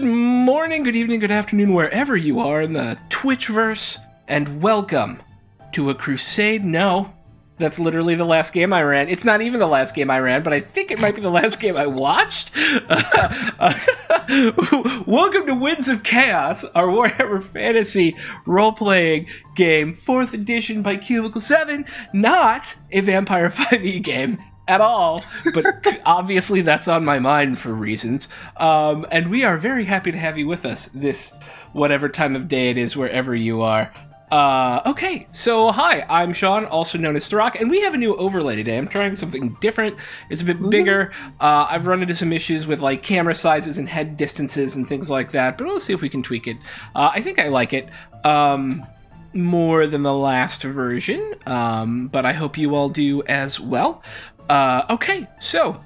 Good morning, good evening, good afternoon, wherever you are in the Twitchverse, and welcome to a crusade. No, that's literally the last game I ran. It's not even the last game I ran, but I think it might be the last game I watched. Welcome to Winds of Chaos, our Warhammer Fantasy role-playing game, 4th edition by Cubicle 7, not a Vampire 5e game at all, but obviously that's on my mind for reasons. And we are very happy to have you with us this whatever time of day it is, wherever you are. Okay, so hi, I'm Sean, also known as Throck, and we have a new overlay today. I'm trying something different. It's a bit bigger. I've run into some issues with like camera sizes and head distances and things like that, but let's see if we can tweak it. I think I like it more than the last version, but I hope you all do as well. Okay, so,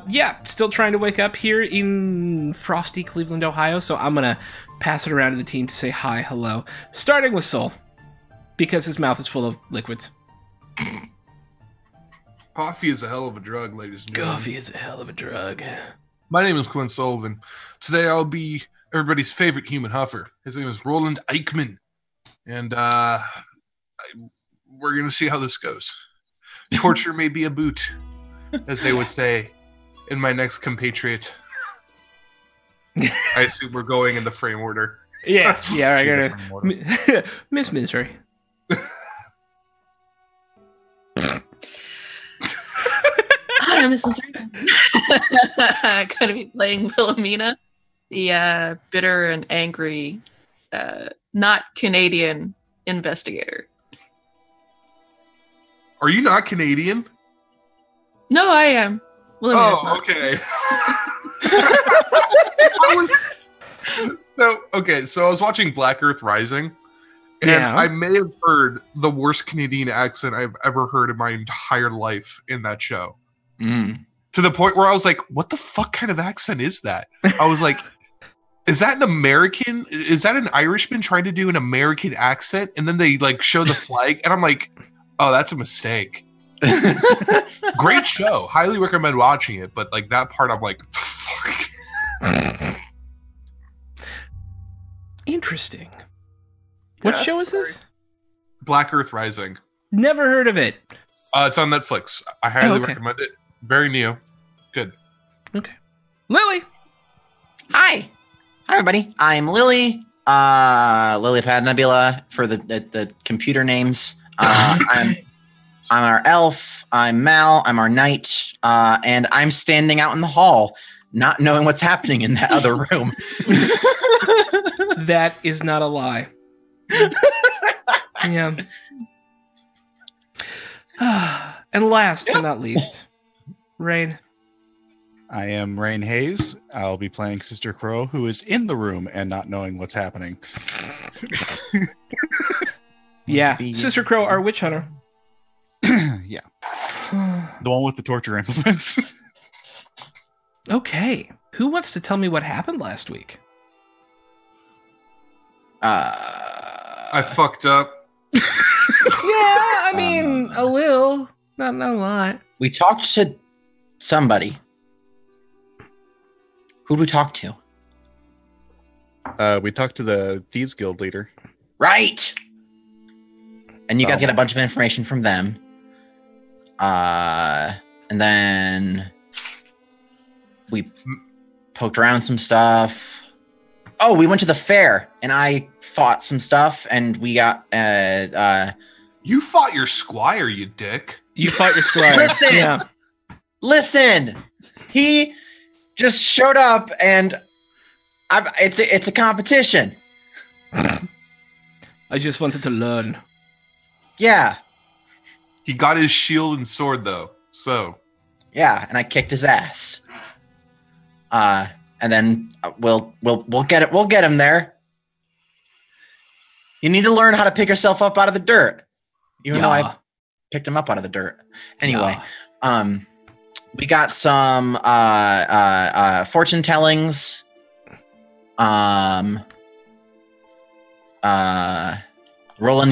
yeah, still trying to wake up here in frosty Cleveland, Ohio, so I'm gonna pass it around to the team to say hi, hello, starting with Soul, because his mouth is full of liquids. Coffee is a hell of a drug, ladies and gentlemen. Coffee is a hell of a drug. My name is Quinn Sullivan. Today I'll be everybody's favorite human huffer. His name is Roland Eichmann, and, we're gonna see how this goes. Torture may be a boot, as they would say in my next compatriot. I assume we're going in the frame order. Yeah, I gotta Miss Misery. Hi, I'm Miss Misery. Gonna be playing Wilhelmina, the bitter and angry, not Canadian investigator. Are you not Canadian? No, I am. Wilhelmina's not. Okay. So I was watching Black Earth Rising, and I may have heard the worst Canadian accent I've ever heard in my entire life in that show. To the point where I was like, what the fuck kind of accent is that? I was like, is that an American? Is that an Irishman trying to do an American accent? And then they like show the flag, and I'm like, oh, that's a mistake. Great show. Highly recommend watching it, but like that part I'm like, fuck. Interesting. What show is this? Black Earth Rising. Never heard of it. It's on Netflix. I highly recommend it. Very new. Good. Okay. Lily. Hi, everybody. I'm Lily. Lilipad Nebula for the computer names. I'm our elf. I'm Mal. I'm our knight. And I'm standing out in the hall, not knowing what's happening in that other room. That is not a lie. Yeah. And last but not least, Rain. I am Rain Hayes. I'll be playing Sister Crow, who is in the room and not knowing what's happening. Yeah, Sister Crow, our witch hunter. Yeah. The one with the torture implements. Okay. Who wants to tell me what happened last week? I fucked up. Yeah, I mean, a little. Not a lot. We talked to somebody. Who'd we talk to? We talked to the Thieves Guild leader. Right! And you guys get a bunch of information from them. And then we poked around some stuff. Oh, we went to the fair, and I fought some stuff, and we got... You fought your squire, you dick. You fought your squire. Listen! He just showed up, and it's a competition. I just wanted to learn. Yeah. He got his shield and sword, though, so... Yeah, and I kicked his ass. And then we'll get him there. You need to learn how to pick yourself up out of the dirt. Even though I picked him up out of the dirt. Anyway, we got some fortune tellings. Roland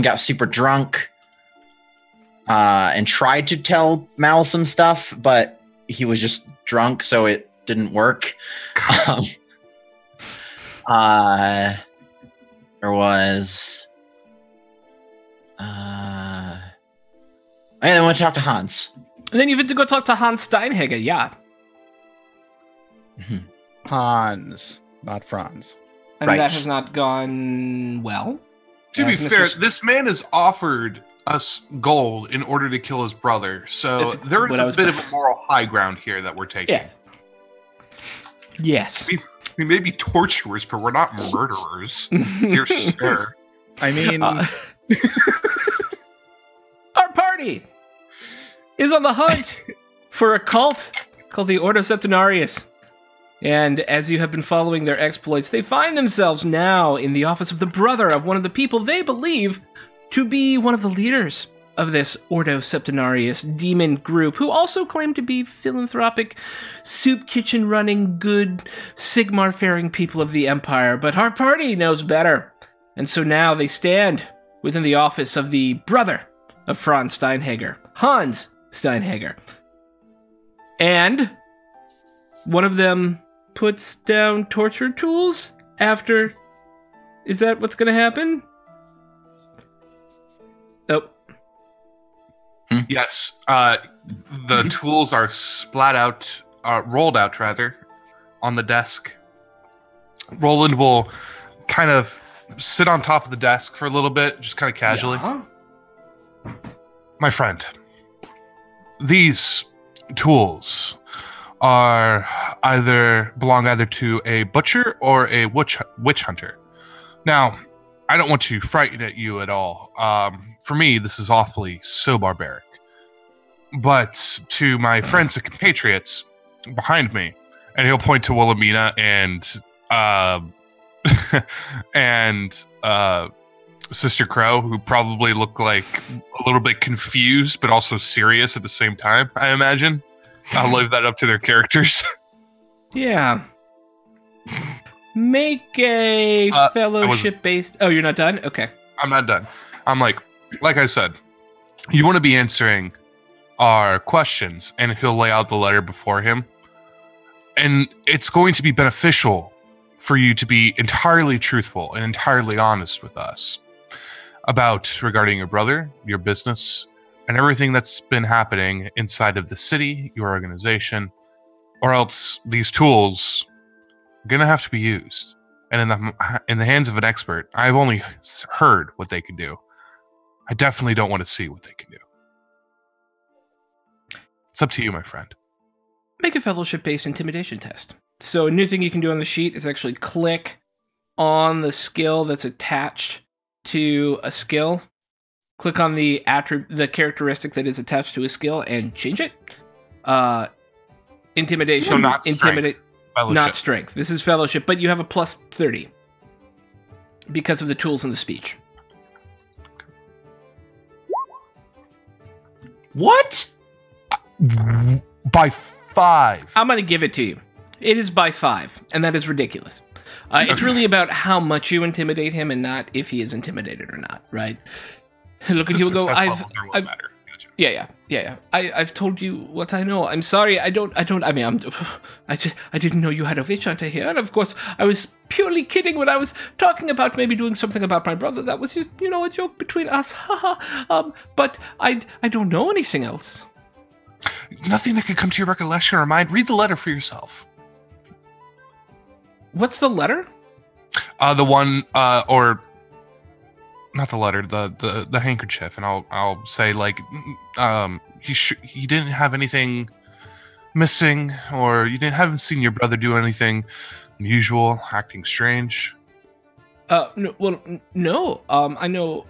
got super drunk and tried to tell Mal some stuff, but he was just drunk, so it didn't work. There was. I want to talk to Hans. And then you have to go talk to Hans Steinhager, yeah. Hans, not Franz. And that has not gone well. To be fair, this man has offered us gold in order to kill his brother. So there is a bit of a moral high ground here that we're taking. Yeah. Yes. We may be torturers, but we're not murderers. Dear sir. I mean... Our party is on the hunt for a cult called the Ordo Septenarius. And as you have been following their exploits, they find themselves now in the office of the brother of one of the people they believe to be one of the leaders of this Ordo Septenarius demon group, who also claim to be philanthropic, soup kitchen running, good, Sigmar-faring people of the Empire. But our party knows better. And so now they stand within the office of the brother of Franz Steinhager, Hans Steinhager. And one of them puts down torture tools after... Is that what's going to happen? Oh. Yes. The tools are rolled out, on the desk. Roland will kind of sit on top of the desk for a little bit, just kind of casually. Yeah. My friend, these tools belong either to a butcher or a witch hunter. Now, I don't want to frighten at you at all. For me, this is awfully so barbaric. But to my friends and compatriots behind me, and he'll point to Wilhelmina and Sister Crow, who probably look like a little bit confused, but also serious at the same time, I imagine. I'll leave that up to their characters. Yeah. Make a fellowship-based... Oh, you're not done? Okay. I'm not done. I'm like I said, you want to be answering our questions, and he'll lay out the letter before him. And it's going to be beneficial for you to be entirely truthful and entirely honest with us regarding your brother, your business, and everything that's been happening inside of the city, your organization, or else these tools are going to have to be used. And in the hands of an expert, I've only heard what they can do. I definitely don't want to see what they can do. It's up to you, my friend. Make a fellowship-based intimidation test. So a new thing you can do on the sheet is actually click on the skill that's attached to a skill. Click on the characteristic that is attached to a skill and change it. Intimidation. So not strength. Not strength. This is fellowship, but you have a plus 30 because of the tools and the speech. What? By 5. I'm going to give it to you. It is by 5, and that is ridiculous. It's really about how much you intimidate him and not if he is intimidated or not, right? Look at you and go, I've told you what I know. I'm sorry, I didn't know you had a witch hunter here, and of course, I was purely kidding when I was talking about maybe doing something about my brother. That was just, a joke between us, but I don't know anything else. Nothing that could come to your recollection or mind. Read the letter for yourself. What's the letter? The one, or not the letter, the handkerchief, and I'll say he didn't have anything missing, or haven't seen your brother do anything unusual, acting strange. No, I know.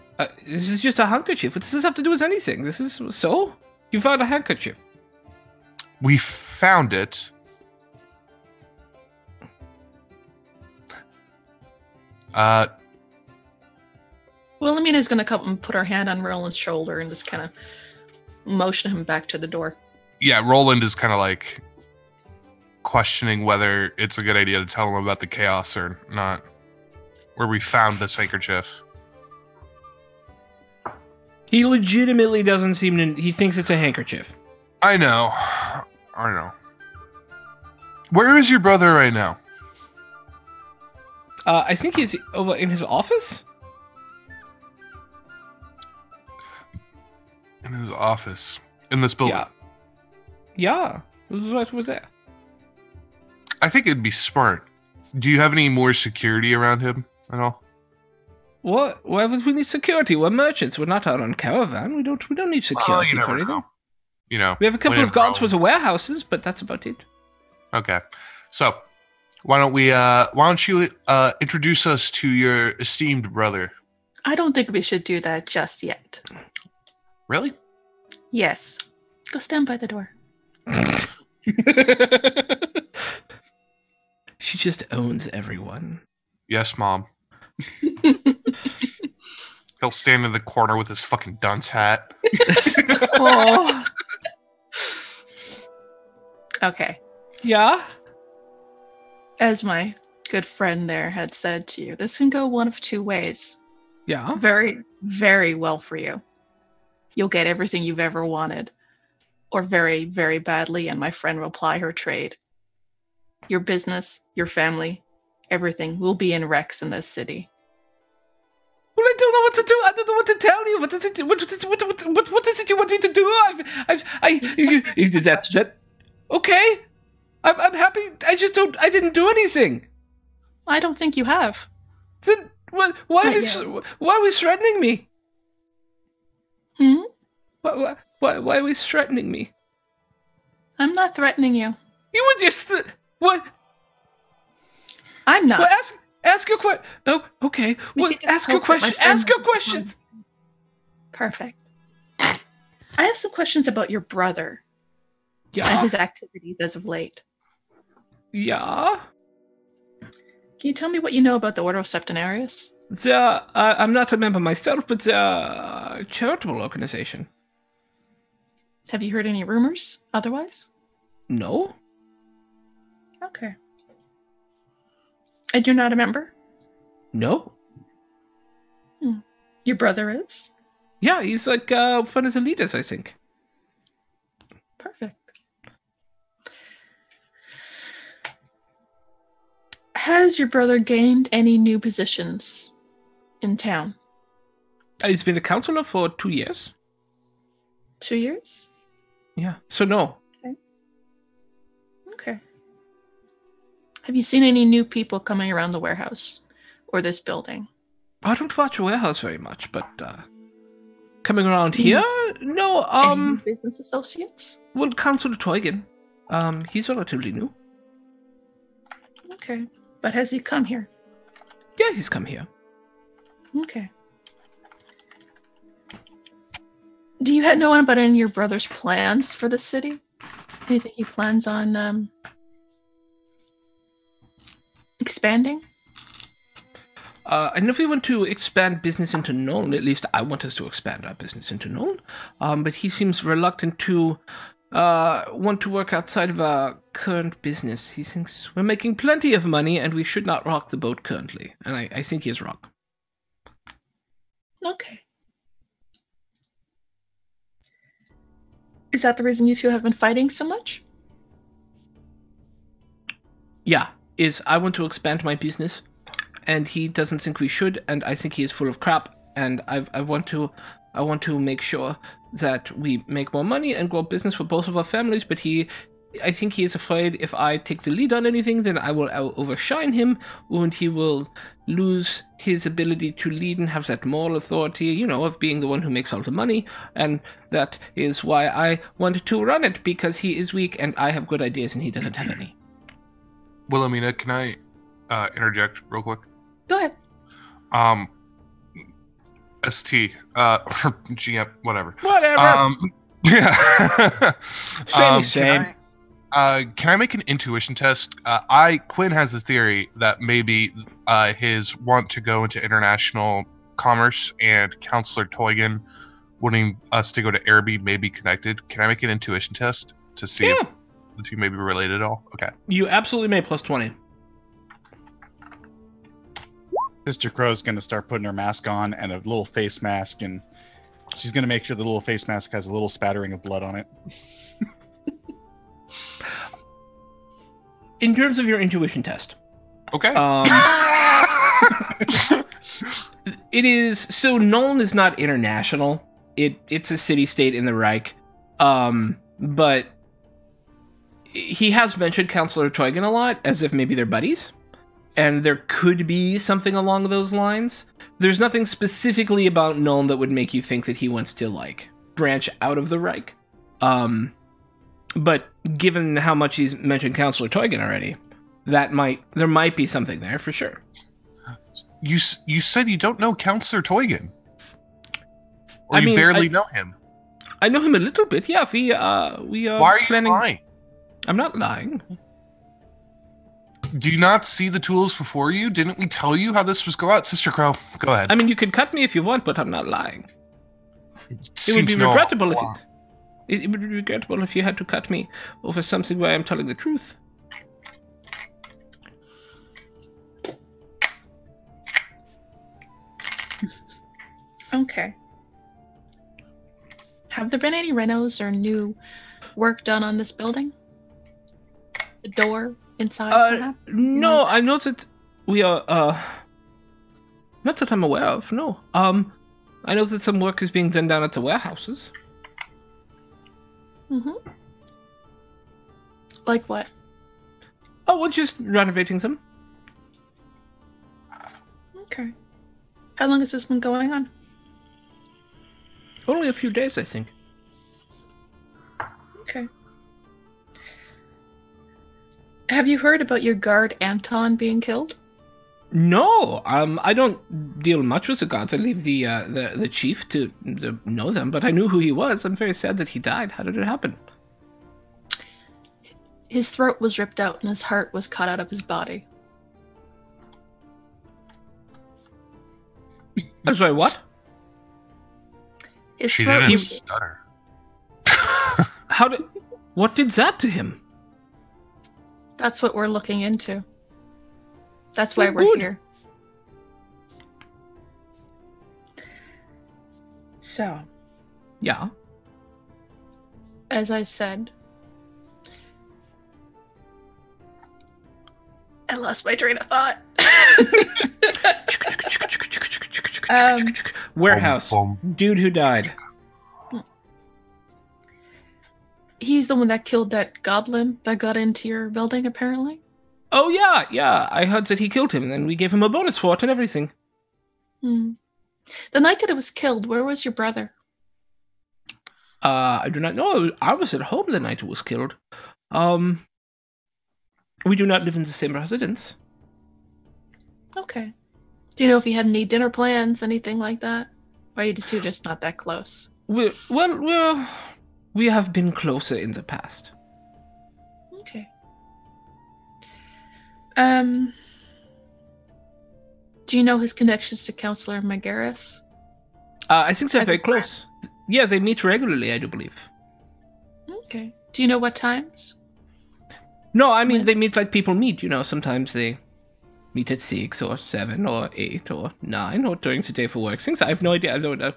This is just a handkerchief. What does this have to do with anything? You found a handkerchief. We found it. Wilhelmina's going to come and put her hand on Roland's shoulder and just kind of motion him back to the door. Yeah, Roland is kind of like questioning whether it's a good idea to tell him about the chaos or not. Where we found this handkerchief. He legitimately doesn't seem to... He thinks it's a handkerchief. I know. Where is your brother right now? I think he's over in his office. In his office. In this building. Yeah. What was that? I think it'd be smart. Do you have any more security around him at all? What? Why would we need security? We're merchants. We're not out on caravan. We don't need security for anything. Know. You know, we have a couple of guards for the warehouses, but that's about it. Okay. So, why don't you introduce us to your esteemed brother? I don't think we should do that just yet. Really? Yes. Go stand by the door. She just owns everyone. Yes, Mom. He'll stand in the corner with his fucking dunce hat. Oh. Okay. Yeah? As my good friend there had said to you, this can go one of two ways. Yeah? Very, very well for you. You'll get everything you've ever wanted. Or very, very badly, and my friend will ply her trade. Your business, your family, everything will be in wrecks in this city. Well, I don't know what to do. I don't know what to tell you. What is it? What is it you want me to do? Okay. I'm happy. I didn't do anything. I don't think you have. Then why are we threatening me? Hmm? Why are we threatening me? I'm not threatening you. You were just what? I'm not. Well, ask your question. No, okay. Well, ask your question. Ask your questions. Perfect. I have some questions about your brother. Yeah. And his activities as of late. Yeah. Can you tell me what you know about the Order of Septenarius? I'm not a member myself, but a charitable organization. Have you heard any rumors otherwise? No. Okay. And you're not a member? No. Your brother is? Yeah, he's like one of the leaders, I think. Perfect. Has your brother gained any new positions in town? He's been a counselor for 2 years. 2 years? Yeah, so no. Okay. Have you seen any new people coming around the warehouse or this building? I don't watch a warehouse very much, but coming around here? No, Any new business associates? Well, Counselor Teugen. He's relatively new. Okay. But has he come here? Yeah, he's come here. Okay. Do you know about any of your brother's plans for the city? Anything he plans on expanding? I know if we want to expand business into Nuln, at least I want us to expand our business into Nuln, but he seems reluctant to want to work outside of our current business. He thinks we're making plenty of money and we should not rock the boat currently. And I think he is wrong. Okay. Is that the reason you two have been fighting so much? Yeah, I want to expand my business, and he doesn't think we should, and I think he is full of crap, and I want to make sure that we make more money and grow business for both of our families, but I think he is afraid if I take the lead on anything, then I will overshine him, and he will lose his ability to lead and have that moral authority, of being the one who makes all the money, and that is why I want to run it, because he is weak and I have good ideas and he doesn't have any. Wilhelmina, can I interject real quick? Go ahead. ST, or GM, whatever. Whatever. Yeah. Same. Can I make an intuition test? Quinn has a theory that maybe his want to go into international commerce and Counselor Teugen wanting us to go to Araby may be connected. Can I make an intuition test to see if the two may be related at all? Okay. You absolutely may, plus 20. Sister Crow's going to start putting her mask on and a little face mask, and she's going to make sure the little face mask has a little spattering of blood on it. In terms of your intuition test. Okay. It is so Nuln is not international. It's a city-state in the Reich, but he has mentioned Councillor Teugen a lot, as if maybe they're buddies, and there could be something along those lines. There's nothing specifically about Nuln that would make you think that he wants to branch out of the Reich. But given how much he's mentioned Councillor Teugen already, there might be something there for sure. You said you don't know Councillor Teugen, or you barely know him. I know him a little bit. Yeah, we are. Why are you lying? I'm not lying. Do you not see the tools before you? Didn't we tell you how this was go out, Sister Crow? Go ahead. I mean, you can cut me if you want, but I'm not lying. It would be regrettable if you had to cut me over something where I'm telling the truth. Okay. Have there been any renos or new work done on this building? The door inside, perhaps? No, I know that we are, not that I'm aware of, no. I know that some work is being done down at the warehouses. Mm-hmm. Like what? Oh, we're just renovating them. Okay. How long has this been going on? Only a few days, I think. Okay. Have you heard about your guard Anton being killed? No, I don't deal much with the guards. I leave the chief to know them, but I knew who he was. I'm very sad that he died. How did it happen? His throat was ripped out and his heart was cut out of his body. I'm sorry, what? She didn't stutter. What did that to him? That's what we're looking into. That's why we're here. So. Yeah. As I said, I lost my train of thought. Warehouse. Dude who died. He's the one that killed that goblin that got into your building, apparently. Oh, yeah. I heard that he killed him, and we gave him a bonus for it and everything. The night that it was killed, where was your brother? I do not know. I was at home the night it was killed. We do not live in the same residence. Okay. Do you know if he had any dinner plans, anything like that? Or are you two just not that close? We have been closer in the past. Okay. Do you know his connections to Counselor Magaris? I think they're very close. Yeah, they meet regularly, I do believe. Okay. Do you know what times? No, I mean, they meet like people meet, sometimes they meet at 6 or 7 or 8 or 9 or during the day for work. Things I have no idea.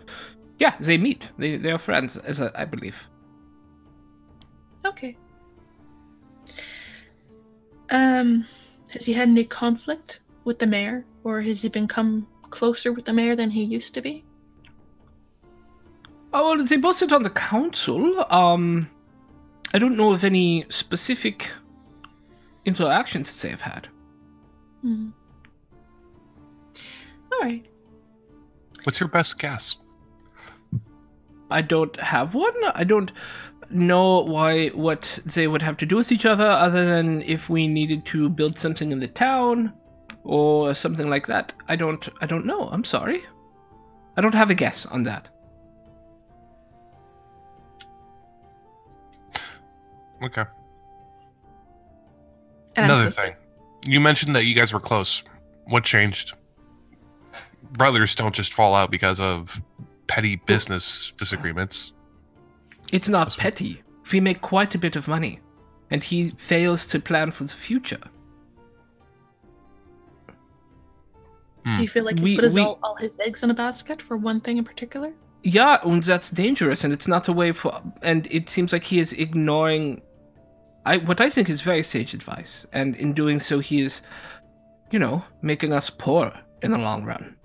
Yeah, they meet. They are friends, as I believe. Okay. Has he had any conflict with the mayor? Or has he become closer with the mayor than he used to be? Oh, well, they both sit on the council. I don't know of any specific interactions that they've had. All right. What's your best guess? I don't have one. I don't know what they would have to do with each other than if we needed to build something in the town or something like that. I don't know. I'm sorry. I don't have a guess on that. Okay. Another thing. You mentioned that you guys were close. What changed? Brothers don't just fall out because of petty business disagreements. It's not petty. We make quite a bit of money, and he fails to plan for the future. Do you feel like he's put all his eggs in a basket for one thing in particular? Yeah, and that's dangerous, and it's not a way for... And it seems like he is ignoring... what I think is very sage advice, and in doing so he is, making us poor in the long run.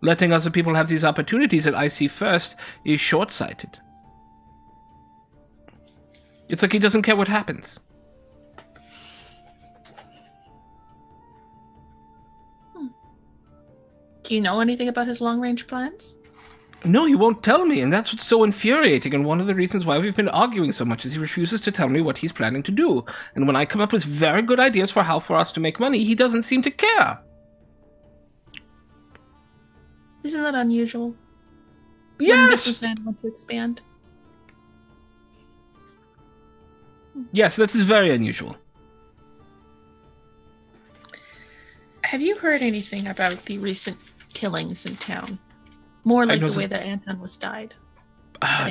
Letting other people have these opportunities that I see first is short-sighted. It's like he doesn't care what happens. Do you know anything about his long-range plans? No, he won't tell me, and that's what's so infuriating, and one of the reasons why we've been arguing so much is he refuses to tell me what he's planning to do. And when I come up with very good ideas for how for us to make money, he doesn't seem to care. Isn't that unusual? Yes! When businessmen want to expand? Yes, this is very unusual. Have you heard anything about the recent killings in town? More like the way that Anton was died.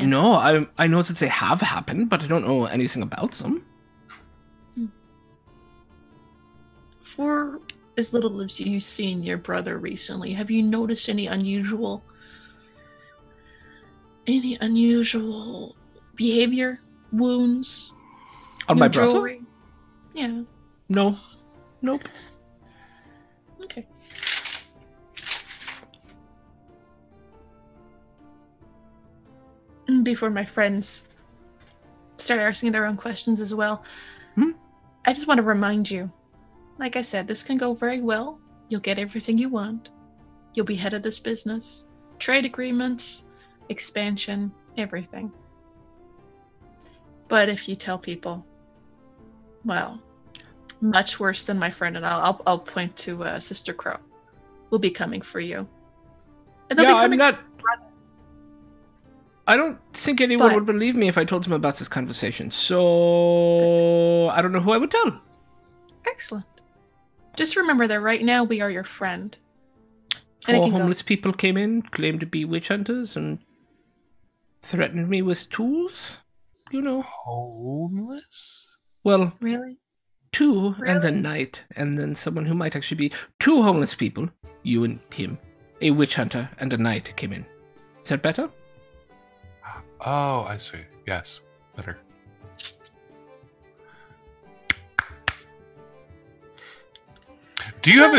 No, I know that they have happened, but I don't know anything about them. For as little as you've seen your brother recently, have you noticed any unusual behavior, wounds? On my brother? Jewelry? Yeah. No. Nope. Okay. Before my friends start asking their own questions as well, I just want to remind you, like I said, this can go very well. You'll get everything you want. You'll be head of this business. Trade agreements, expansion, everything. But if you tell people, well, much worse than my friend, and I'll point to Sister Crow, will be coming for you. And they'll be coming I don't think anyone would believe me if I told them about this conversation, so I don't know who I would tell. Excellent. Just remember that right now we are your friend. And 4 homeless people came in, claimed to be witch hunters, and threatened me with tools. You know. Homeless? Well, really? 2 and then Knight, and then someone who might actually be 2 homeless people, you and him, a witch hunter and a knight came in. Is that better? Oh, I see. Yes, better. Do you have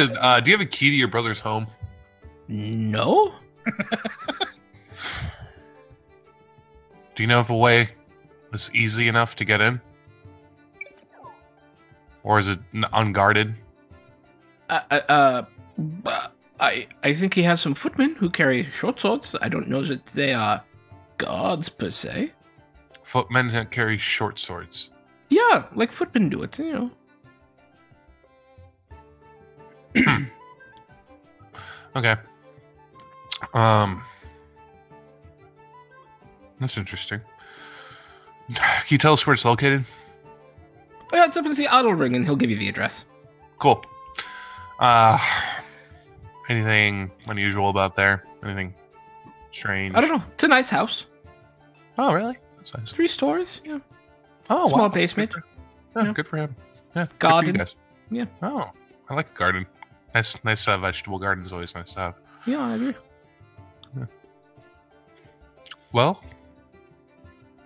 a key to your brother's home? No. Do you know of a way that's easy enough to get in? Or is it unguarded? I think he has some footmen who carry short swords. I don't know that they are guards per se. Footmen that carry short swords. Yeah, like footmen do it, you know. Okay. That's interesting. Can you tell us where it's located? Yeah, it's up in the Idle Ring, and he'll give you the address. Cool. Anything unusual about there? Anything strange? I don't know. It's a nice house. Oh, really? That's nice. 3 stories. Yeah. Oh, small wow. basement. Good for him. Yeah. Garden. Good for you Yeah. guys. Oh, I like a garden. Nice vegetable garden is always nice to have. Yeah, I agree. Yeah. Well,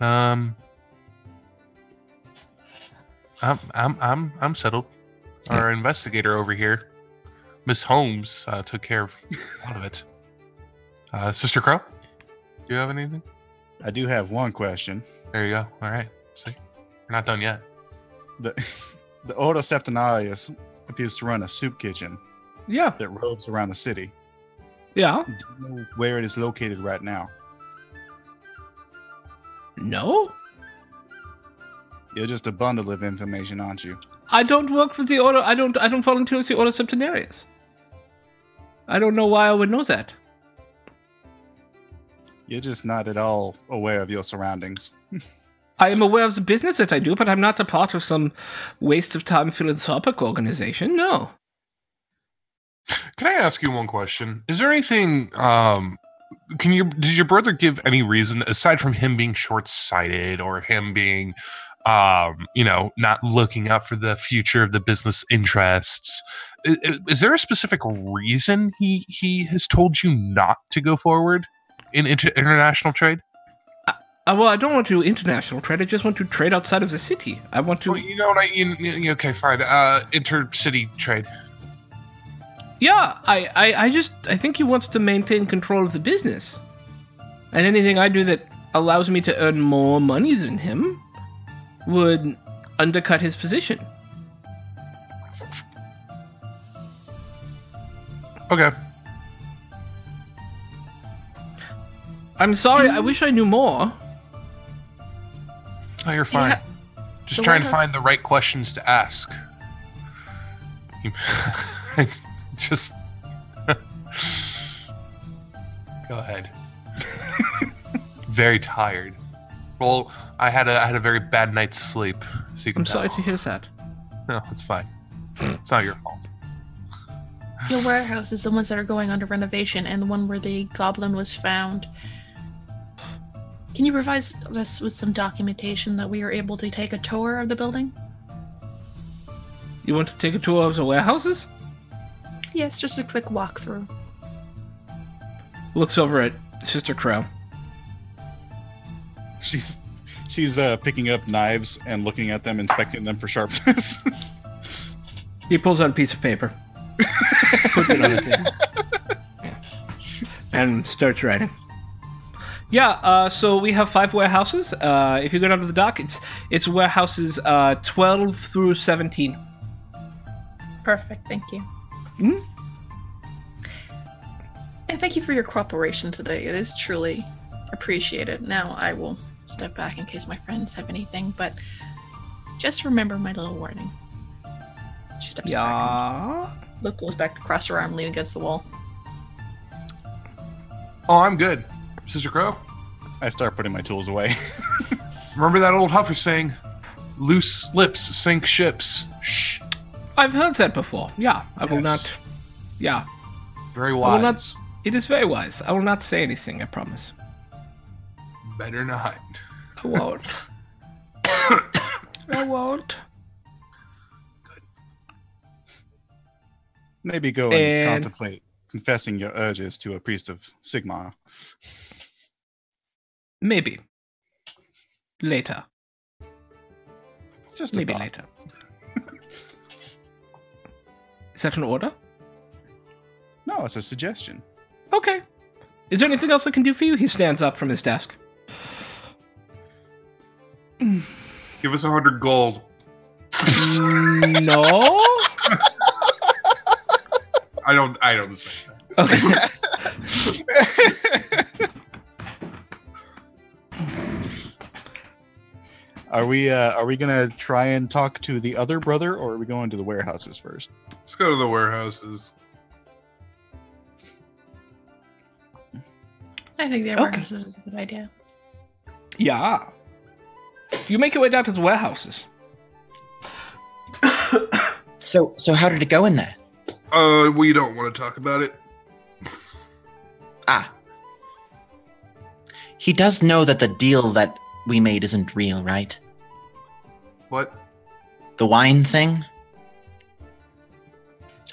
I'm settled. Our investigator over here, Miss Holmes, took care of a lot of it. Sister Crow, do you have anything? I do have one question. There you go. All right. See, we're not done yet. The Ordo Septenarius appears to run a soup kitchen. Yeah. That roams around the city. Yeah. Do you know where it is located right now? No. You're just a bundle of information, aren't you? I don't work for the Ordo. I don't volunteer with the Ordo Septenarius. I don't know why I would know that. You're just not at all aware of your surroundings. I am aware of the business that I do, but I'm not a part of some waste of time philanthropic organization. No. Can I ask you one question? Is there anything? Did your brother give any reason aside from him being short-sighted or him being, not looking out for the future of the business interests? Is there a specific reason he has told you not to go forward in international trade? Well, I don't want to do international trade. I just want to trade outside of the city. I want to. Well, okay, fine. Intercity trade. Yeah, I think he wants to maintain control of the business. And anything I do that allows me to earn more money than him would undercut his position. Okay. I'm sorry, I wish I knew more. Oh, you're fine. Yeah. Just The trying to Warehouse- find the right questions to ask. Just go ahead. Very tired. Well, I had a very bad night's sleep. So you can I'm tell. sorry to hear that. No, it's fine. It's not your fault. Your warehouse is the ones that are going under renovation, and the one where the goblin was found. Can you provide us with some documentation that we are able to take a tour of the building? You want to take a tour of the warehouses? Yes, just a quick walkthrough. Looks over at Sister Crow. She's picking up knives and looking at them, inspecting them for sharpness. He pulls out a piece of paper, puts it on the table, yeah, and starts writing. Yeah, so we have 5 warehouses. If you go down to the dock, it's warehouses 12 through 17. Perfect, thank you. Hmm? And thank you for your cooperation today. It is truly appreciated. Now I will step back in case my friends have anything, but just remember my little warning. She steps back. Yeah. Luke goes back across her arm, leaning against the wall. Oh, I'm good. Sister Crow, I start putting my tools away. remember that old Huffer saying, "Loose lips sink ships." Shh. I've heard that before. Yeah, I will Yes. not. Yeah, It's very I will wise. not. It is very wise. I will not say anything, I promise. Better not. I won't. I won't. Maybe go and contemplate confessing your urges to a priest of Sigmar. Maybe. Later. It's just a Maybe thought. later. Is that an order? No, it's a suggestion. Okay. Is there anything else I can do for you? He stands up from his desk. Give us 100 gold. No? I don't say that. Okay. Are we gonna try and talk to the other brother, or are we going to the warehouses first? Let's go to the warehouses. I think the Okay. warehouses is a good idea. Yeah. You make your way down to the warehouses. So how did it go in there? We don't want to talk about it. Ah. He does know that the deal that we made isn't real, right? What? The wine thing?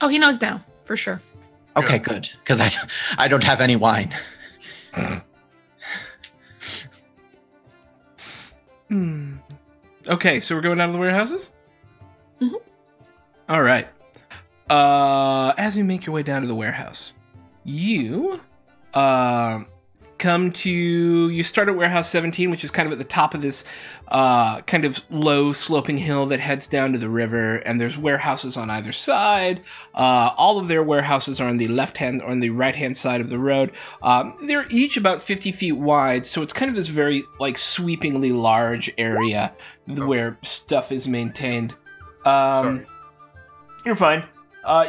Oh, he knows now, for sure. Okay, Yeah. good. Because I don't have any wine. Okay, so we're going down to the warehouses? Mhm. All right. As you make your way down to the warehouse, you you start at warehouse 17, which is kind of at the top of this kind of low sloping hill that heads down to the river, and there's warehouses on either side. All of their warehouses are on the left hand or on the right hand side of the road. They're each about 50 feet wide, so it's kind of this very like sweepingly large area where stuff is maintained. Sorry. You're fine.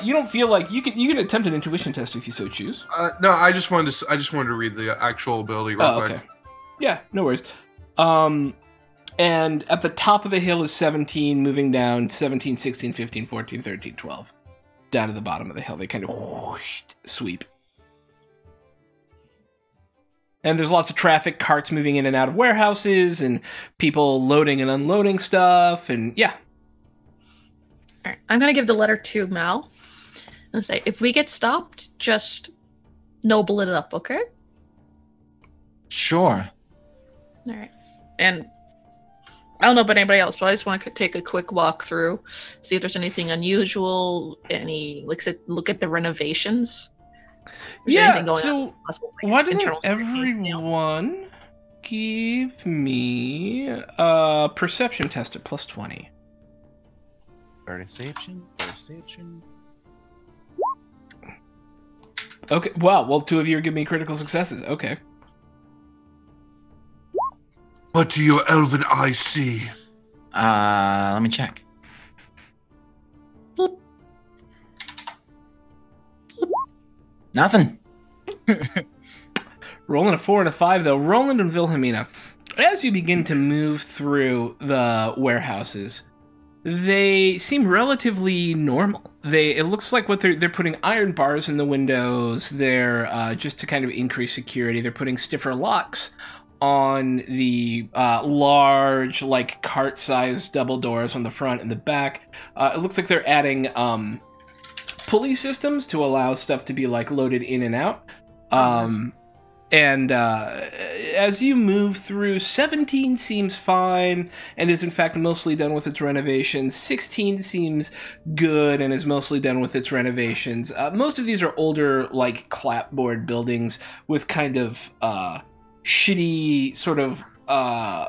You don't feel like you can attempt an intuition test if you so choose. No, I just wanted to read the actual ability real quick. Okay. Yeah, no worries. And at the top of the hill is 17, moving down 17, 16, 15, 14, 13, 12. Down to the bottom of the hill. They kind of whoosh, sweep. And there's lots of traffic, carts moving in and out of warehouses, and people loading and unloading stuff, and yeah. All right, I'm going to give the letter to Mal and say, if we get stopped, just noble it up, okay? Sure. All right. And I don't know about anybody else, but I just want to take a quick walk through, see if there's anything unusual, look at the renovations. Yeah, so why doesn't everyone give me a perception test at plus 20? Perception. Okay, well, two of you are giving me critical successes. Okay. What do your elven eyes see? Let me check. Bloop. Bloop. Nothing. Rolling a 4 and a 5, though. Roland and Wilhelmina, as you begin to move through the warehouses, they seem relatively normal. It looks like what they're putting iron bars in the windows. They're just to kind of increase security. They're putting stiffer locks on the large, like cart-sized double doors on the front and the back. It looks like they're adding pulley systems to allow stuff to be like loaded in and out. And as you move through, 17 seems fine and is in fact mostly done with its renovations. 16 seems good and is mostly done with its renovations. Most of these are older, like, clapboard buildings with kind of shitty sort of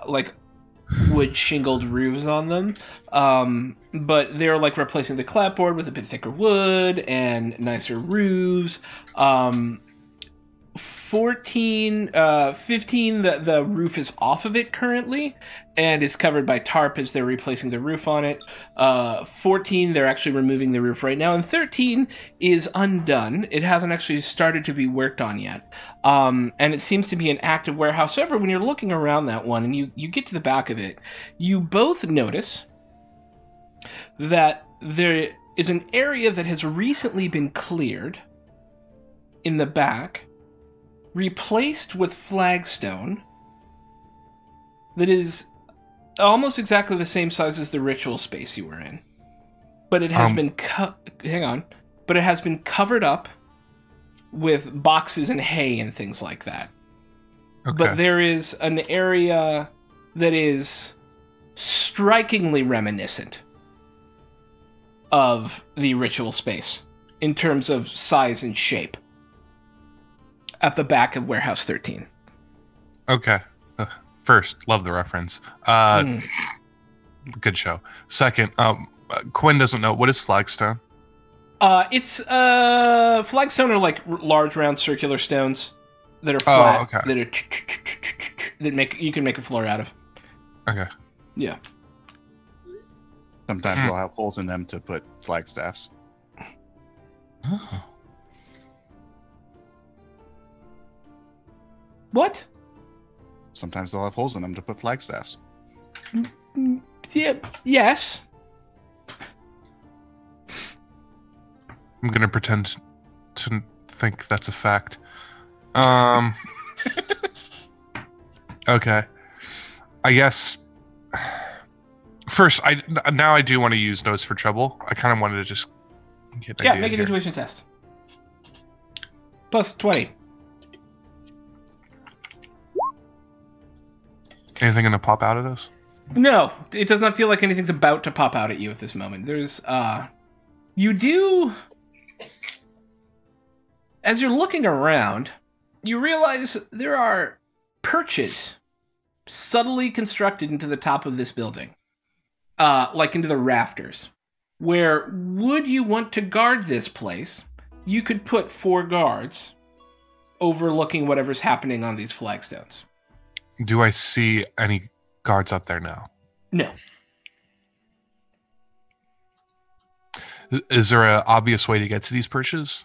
like wood shingled roofs on them. But they're like replacing the clapboard with a bit thicker wood and nicer roofs. 15, the roof is off of it currently and is covered by tarp as they're replacing the roof on it. 14, they're actually removing the roof right now. And 13 is undone. It hasn't actually started to be worked on yet. And it seems to be an active warehouse. However, when you're looking around that one and you get to the back of it, you both notice that there is an area that has recently been cleared in the back, replaced with flagstone that is almost exactly the same size as the ritual space you were in. But it has been but it has been covered up with boxes and hay and things like that. Okay. But there is an area that is strikingly reminiscent of the ritual space in terms of size and shape. At the back of Warehouse 13. Okay. First, love the reference. Good show. Second, Quinn doesn't know. What is flagstone? It's flagstone are like large, round, circular stones that are flat. Oh, okay. That you can make a floor out of. Okay. Yeah. Sometimes they'll have holes in them to put flagstaffs. Oh. What? Sometimes they'll have holes in them to put flagstaffs. Yeah. Yes. I'm gonna pretend to think that's a fact. Okay. I guess. First, I do want to use notes for trouble. I kind of wanted to just get an idea make an here. intuition test. Plus 20. Anything gonna pop out at us? No, it does not feel like anything's about to pop out at you at this moment. There's, you do... As you're looking around, you realize there are perches subtly constructed into the top of this building. Like into the rafters. Where, would you want to guard this place, you could put 4 guards overlooking whatever's happening on these flagstones. Do I see any guards up there now? No. Is there an obvious way to get to these perches?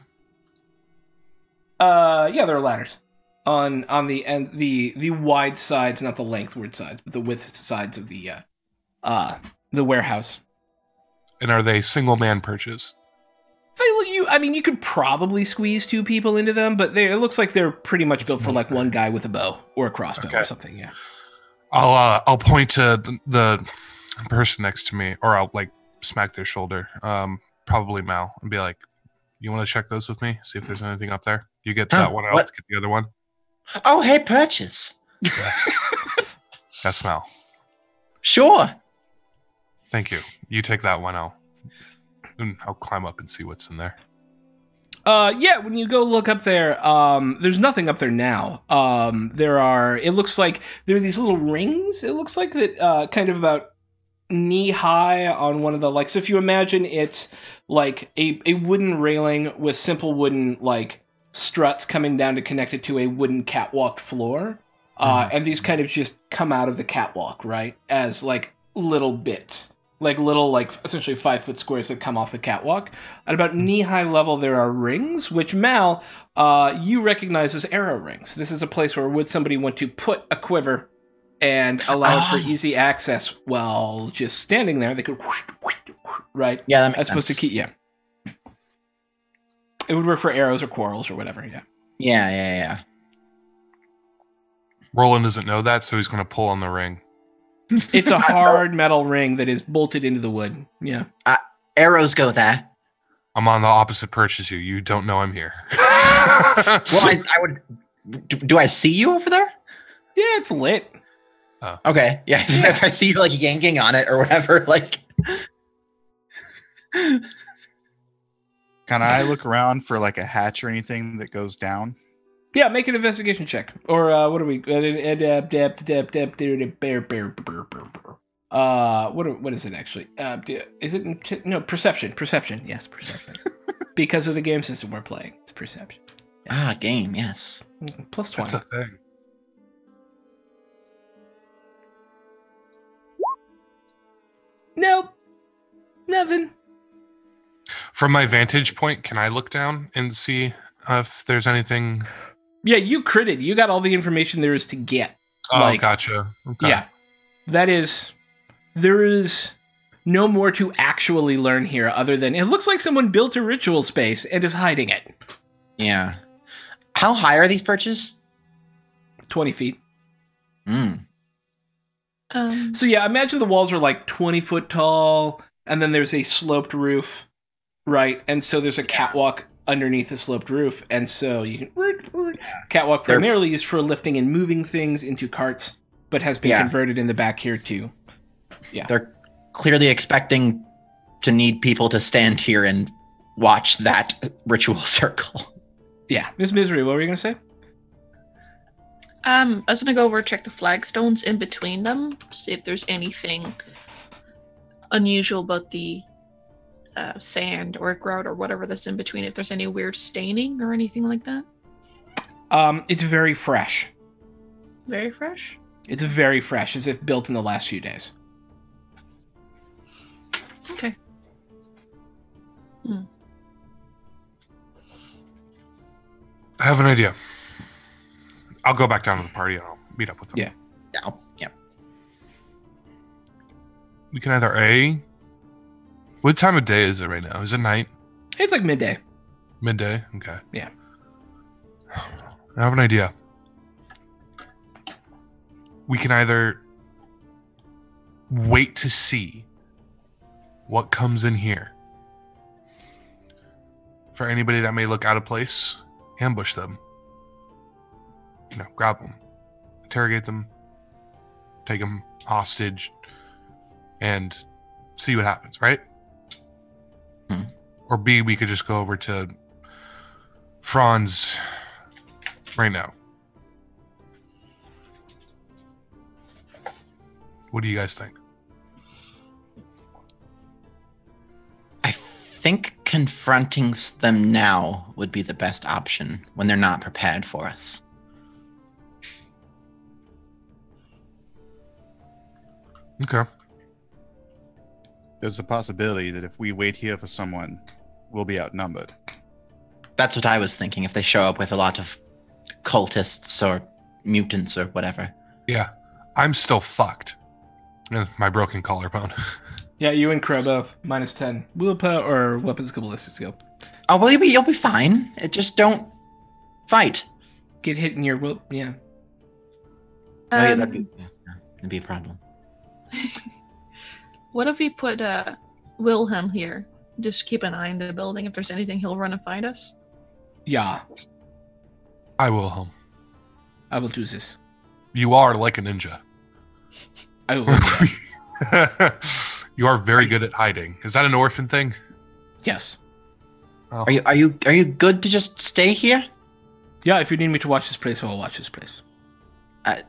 Yeah, there are ladders on the end, the wide sides, not the lengthward sides, but the width sides of the warehouse. And are they single man perches? You could probably squeeze 2 people into them, but it looks like they're pretty much built for like one guy with a bow or a crossbow or something. Yeah. I'll point to the person next to me, or I'll like smack their shoulder. Probably Mal, and be like, "You want to check those with me? See if there's anything up there. You get that one. I'll get the other one." Oh, hey, Purchase. Yes, Mal. Sure. Thank you. You take that one. I'll climb up and see what's in there. Yeah, when you go look up there, there's nothing up there now. It looks like there are these little rings, it looks like, that kind of about knee high on one of the, like, so if you imagine it's like a wooden railing with simple wooden, like, struts coming down to connect it to a wooden catwalk floor, and these kind of just come out of the catwalk, right, as, like, little bits. Like little, like, essentially 5-foot squares that come off the catwalk. At about knee-high level, there are rings, which, Mal, you recognize as arrow rings. This is a place where would somebody want to put a quiver and allow for easy access while just standing there. They could, whoosh, whoosh, whoosh, right? Yeah, that makes sense. Supposed to keep, yeah. It would work for arrows or quarrels or whatever, yeah. Yeah. Roland doesn't know that, so he's going to pull on the ring. It's a hard metal ring that is bolted into the wood. Yeah. Arrows go there. I'm on the opposite perch as you. You don't know I'm here. Well, I would. Do I see you over there? Yeah, it's lit. Okay. Yeah. If I see you like yanking on it or whatever, like. Can I look around for like a hatch or anything that goes down? Yeah, make an investigation check. Or what are we? What is it actually? Is it no perception? Perception, yes, perception. Because of the game system we're playing, it's perception. Game, yes. Plus 20. That's a thing. Nope. Nothing. From my vantage point, can I look down and see if there's anything? Yeah, you critted. You got all the information there is to get. Oh, gotcha. Okay. Yeah. There is no more to actually learn here other than it looks like someone built a ritual space and is hiding it. Yeah. How high are these perches? 20 feet. So yeah, imagine the walls are like 20 foot tall, and then there's a sloped roof, right? And so there's a catwalk underneath the sloped roof, and so you can catwalk primarily used for lifting and moving things into carts, but has been converted in the back here too. Yeah, they're clearly expecting to need people to stand here and watch that ritual circle. Yeah, Miss Misery, what were you gonna say? I was gonna go over and check the flagstones in between them, see if there's anything unusual about the sand or grout or whatever that's in between, if there's any weird staining or anything like that. It's very fresh. Very fresh? It's very fresh, as if built in the last few days. Okay. I have an idea. I'll go back down to the party and I'll meet up with them. Yeah. Yeah. We can either what time of day is it right now? Is it night? It's like midday. Midday? Okay. Yeah. I have an idea. We can either wait to see what comes in here. For anybody that may look out of place, ambush them. Grab them, interrogate them, take them hostage, and see what happens, right? Or B, we could just go over to Franz right now. What do you guys think? I think confronting them now would be the best option when they're not prepared for us. Okay. There's a possibility that if we wait here for someone, we'll be outnumbered. That's what I was thinking, if they show up with a lot of cultists or mutants or whatever. Yeah. I'm still fucked. My broken collarbone. Yeah, you and Crow both. -10. Willpower or weapons ballistic skill. Oh, well, you'll be fine. Just don't fight. Get hit in your will. Yeah. That'd be a problem. What if we put Wilhelm here? Just keep an eye on the building. If there's anything, he'll run and find us. Yeah. I will home. I will do this. You are like a ninja. I will. You are very good at hiding. Is that an orphan thing? Yes. Oh. Are you good to just stay here? Yeah, if you need me to watch this place, I'll watch this place.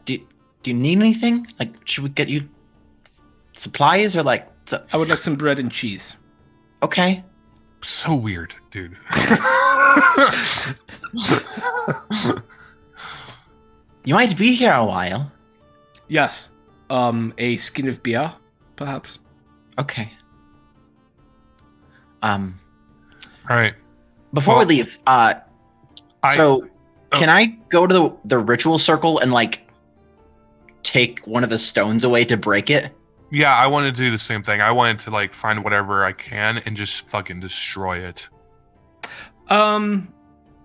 Do you need anything? Like, should we get you supplies or like? I would like some bread and cheese. Okay. So weird, dude. You might be here a while. Yes. A skin of beer, perhaps. Okay. All right. Before we leave, can I go to the ritual circle and like take one of the stones away to break it? Yeah, I wanted to do the same thing. I wanted to like find whatever I can and just fucking destroy it.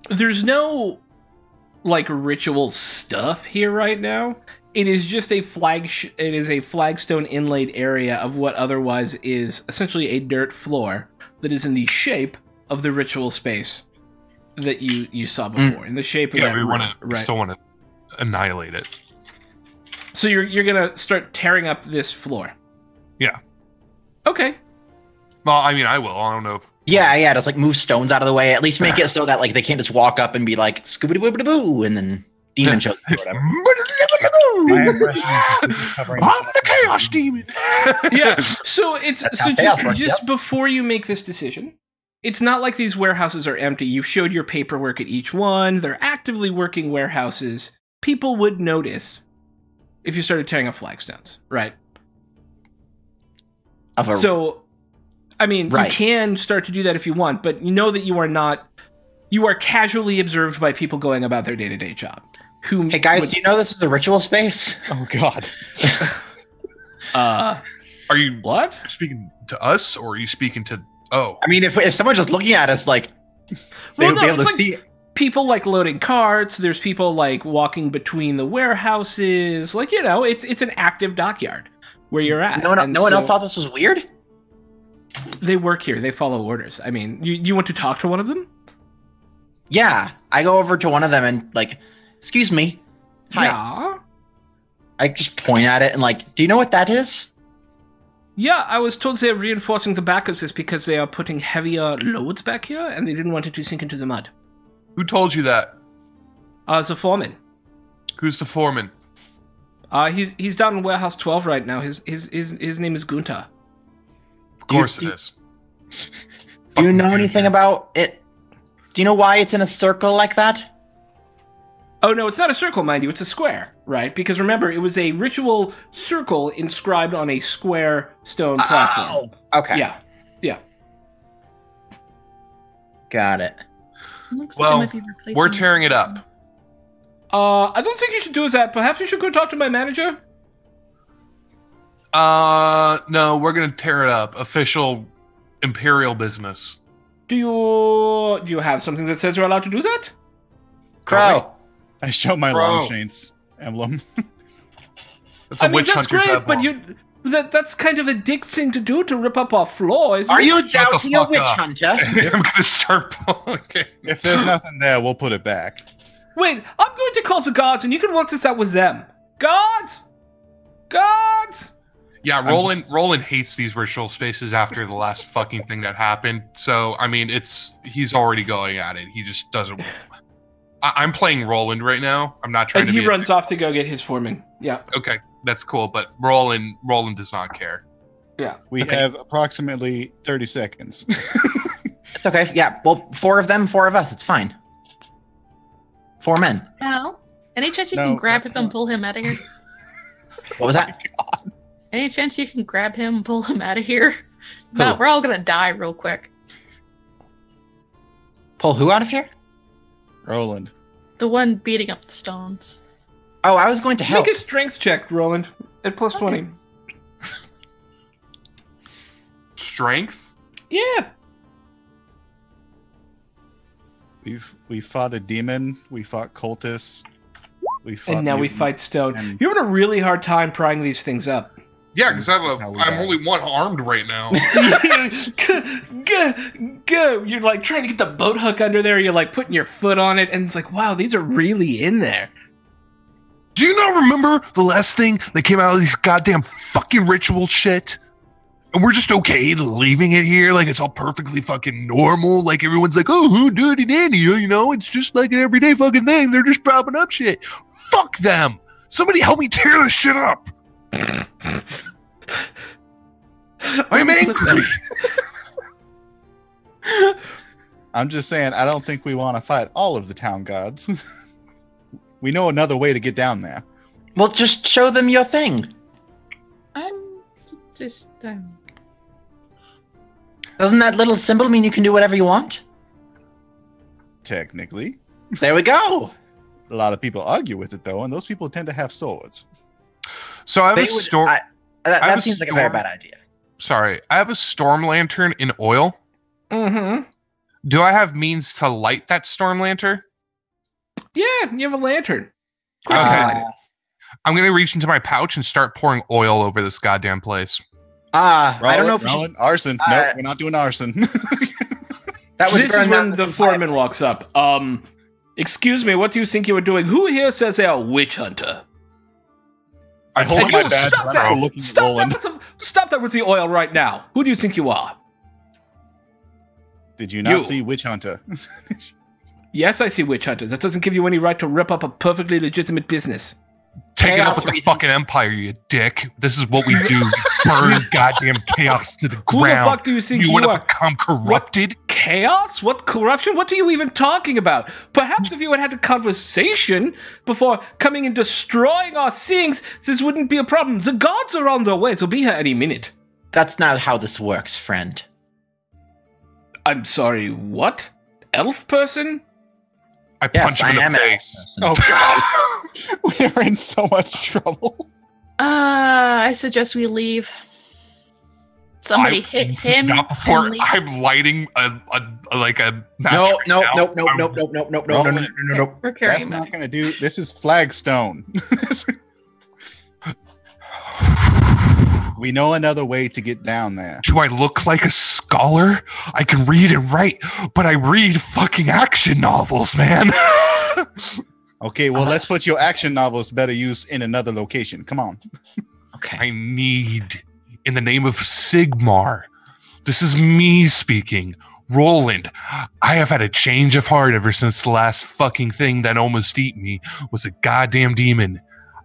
There's no like ritual stuff here right now. It is just a flagstone inlaid area of what otherwise is essentially a dirt floor that is in the shape of the ritual space that you saw before. In the shape of that room. We still want to annihilate it. So you're gonna start tearing up this floor. Yeah. Okay. Well, I mean, I will. I don't know if... Yeah. Just like move stones out of the way. At least make it so that like they can't just walk up and be like scoobity wibbity boo, and then demon shows or whatever. My impression is covering I'm the chaos demon. Yeah. So it's works, just before you make this decision. It's not like these warehouses are empty. You've showed your paperwork at each one. They're actively working warehouses. People would notice if you started tearing up flagstones, right? So, I mean, you can start to do that if you want, but you know that you are casually observed by people going about their day-to-day job. Hey guys, do you know this is a ritual space? Oh god. Are you what? Speaking to us, or are you speaking to... Oh. I mean, if someone's just looking at us, like, they would be able to see... People like loading carts. There's people like walking between the warehouses. Like, you know, it's an active dockyard where you're at. No one else thought this was weird? They work here. They follow orders. I mean, you want to talk to one of them? Yeah. I go over to one of them and like, excuse me. Hi. Yeah. I just point at it and like, do you know what that is? Yeah, I was told they're reinforcing the back of this because they are putting heavier loads back here and they didn't want it to sink into the mud. Who told you that? The foreman. Who's the foreman? He's down in warehouse 12 right now. His name is Gunta. Of course it is. Do you know anything about it? Do you know why it's in a circle like that? Oh no, it's not a circle, mind you. It's a square, right? Because remember, it was a ritual circle inscribed on a square stone platform. Oh, okay. Yeah. Got it. Looks Well, like it might be replacing we're tearing it up. I don't think you should do that. Perhaps you should go talk to my manager. No, we're gonna tear it up. Official Imperial business. Do you have something that says you're allowed to do that? Crow. I show my Longshanks emblem. That's a witch that's hunter's great, emblem. but that's kind of a dick thing to do, to rip up our floor, isn't Are it? you doubting a fuck witch up. hunter? I'm gonna start. Okay. If there's nothing there, we'll put it back. Wait, I'm going to call the guards, and you can work this out with them. Guards! Yeah, Roland hates these ritual spaces after the last fucking thing that happened. So, I mean, he's already going at it. He just doesn't... I'm playing Roland right now. I'm not trying And to be... he runs off to go get his foreman. Yeah. Okay, that's cool, but Roland does not care. Yeah. We have approximately 30 seconds. It's okay. Yeah. Well, 4 of them, 4 of us. It's fine. 4 men. Al, any chance you No, can grab him that's and not- pull him out of here? What was that? Any chance you can grab him and pull him out of here? Who? No, we're all gonna die real quick. Pull who out of here? Roland. The one beating up the stones. Oh, I was going to help. Make a strength check, Roland, at plus 20. Strength? Yeah. We fought a demon. We fought cultists. We fought And now we mutant, fight stone. and- You're having a really hard time prying these things up. Yeah, because That's how we I'm die. only one armed right now. Go. You're like trying to get the boat hook under there. You're like putting your foot on it, and it's like, wow, these are really in there. Do you not remember the last thing that came out of these goddamn fucking ritual shit? And we're just okay leaving it here like it's all perfectly fucking normal. Like everyone's like, oh, dirty dandy, you know, it's just like an everyday fucking thing. They're just propping up shit. Fuck them. Somebody help me tear this shit up. I'm angry. I'm just saying, I don't think we want to fight all of the town gods. We know another way to get down there. Well, just show them your thing. Doesn't that little symbol mean you can do whatever you want? Technically. There we go. A lot of people argue with it, though, and those people tend to have swords. So I have a storm. That seems like a very bad idea. Sorry, I have a storm lantern in oil. Mm-hmm. Do I have means to light that storm lantern? Yeah, you have a lantern. Of course you can light it. I'm going to reach into my pouch and start pouring oil over this goddamn place. I don't know if arson. Nope, we're not doing arson. That would this is when the foreman walks up. Excuse me, what do you think you were doing? Who here says they are witch hunter? I hold my badge. Stop that with the oil right now. Who do you think you are? Did you not see witch hunter? Yes, I see witch hunters. That doesn't give you any right to rip up a perfectly legitimate business. Take it up with the fucking empire, you dick. This is what we do. Burn goddamn chaos to the ground. Who the fuck do you think you want to are? become corrupted? What chaos? What corruption? What are you even talking about? Perhaps if you had a conversation before coming and destroying our things, this wouldn't be a problem. The gods are on their way. They'll be here any minute. That's not how this works, friend. I'm sorry, what? Elf person? I punch him in the face. Oh, God. We're in so much trouble. I suggest we leave. Somebody hit him. Not before I'm lighting a match. No. We're carrying That's not going to do. This is flagstone. We know another way to get down there. Do I look like a scholar? I can read and write, but I read fucking action novels, man. Okay, well, let's put your action novels better use in another location. Come on. Okay. I need, in the name of Sigmar, this is me speaking, Roland, I have had a change of heart ever since the last fucking thing that almost ate me was a goddamn demon.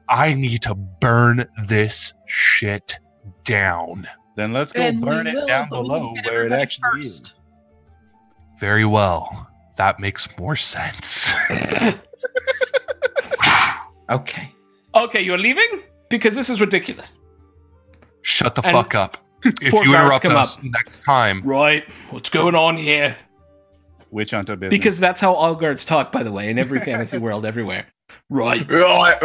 I need to burn this shit down. Then let's go burn it down below where it actually is. Very well. That makes more sense. Okay. Okay, you're leaving? Because this is ridiculous. Shut the fuck up. If Four you guards interrupt come us up. next time. Right. What's going on here? Witch hunter business. Because that's how all guards talk, by the way, in every fantasy world everywhere. Right. Right.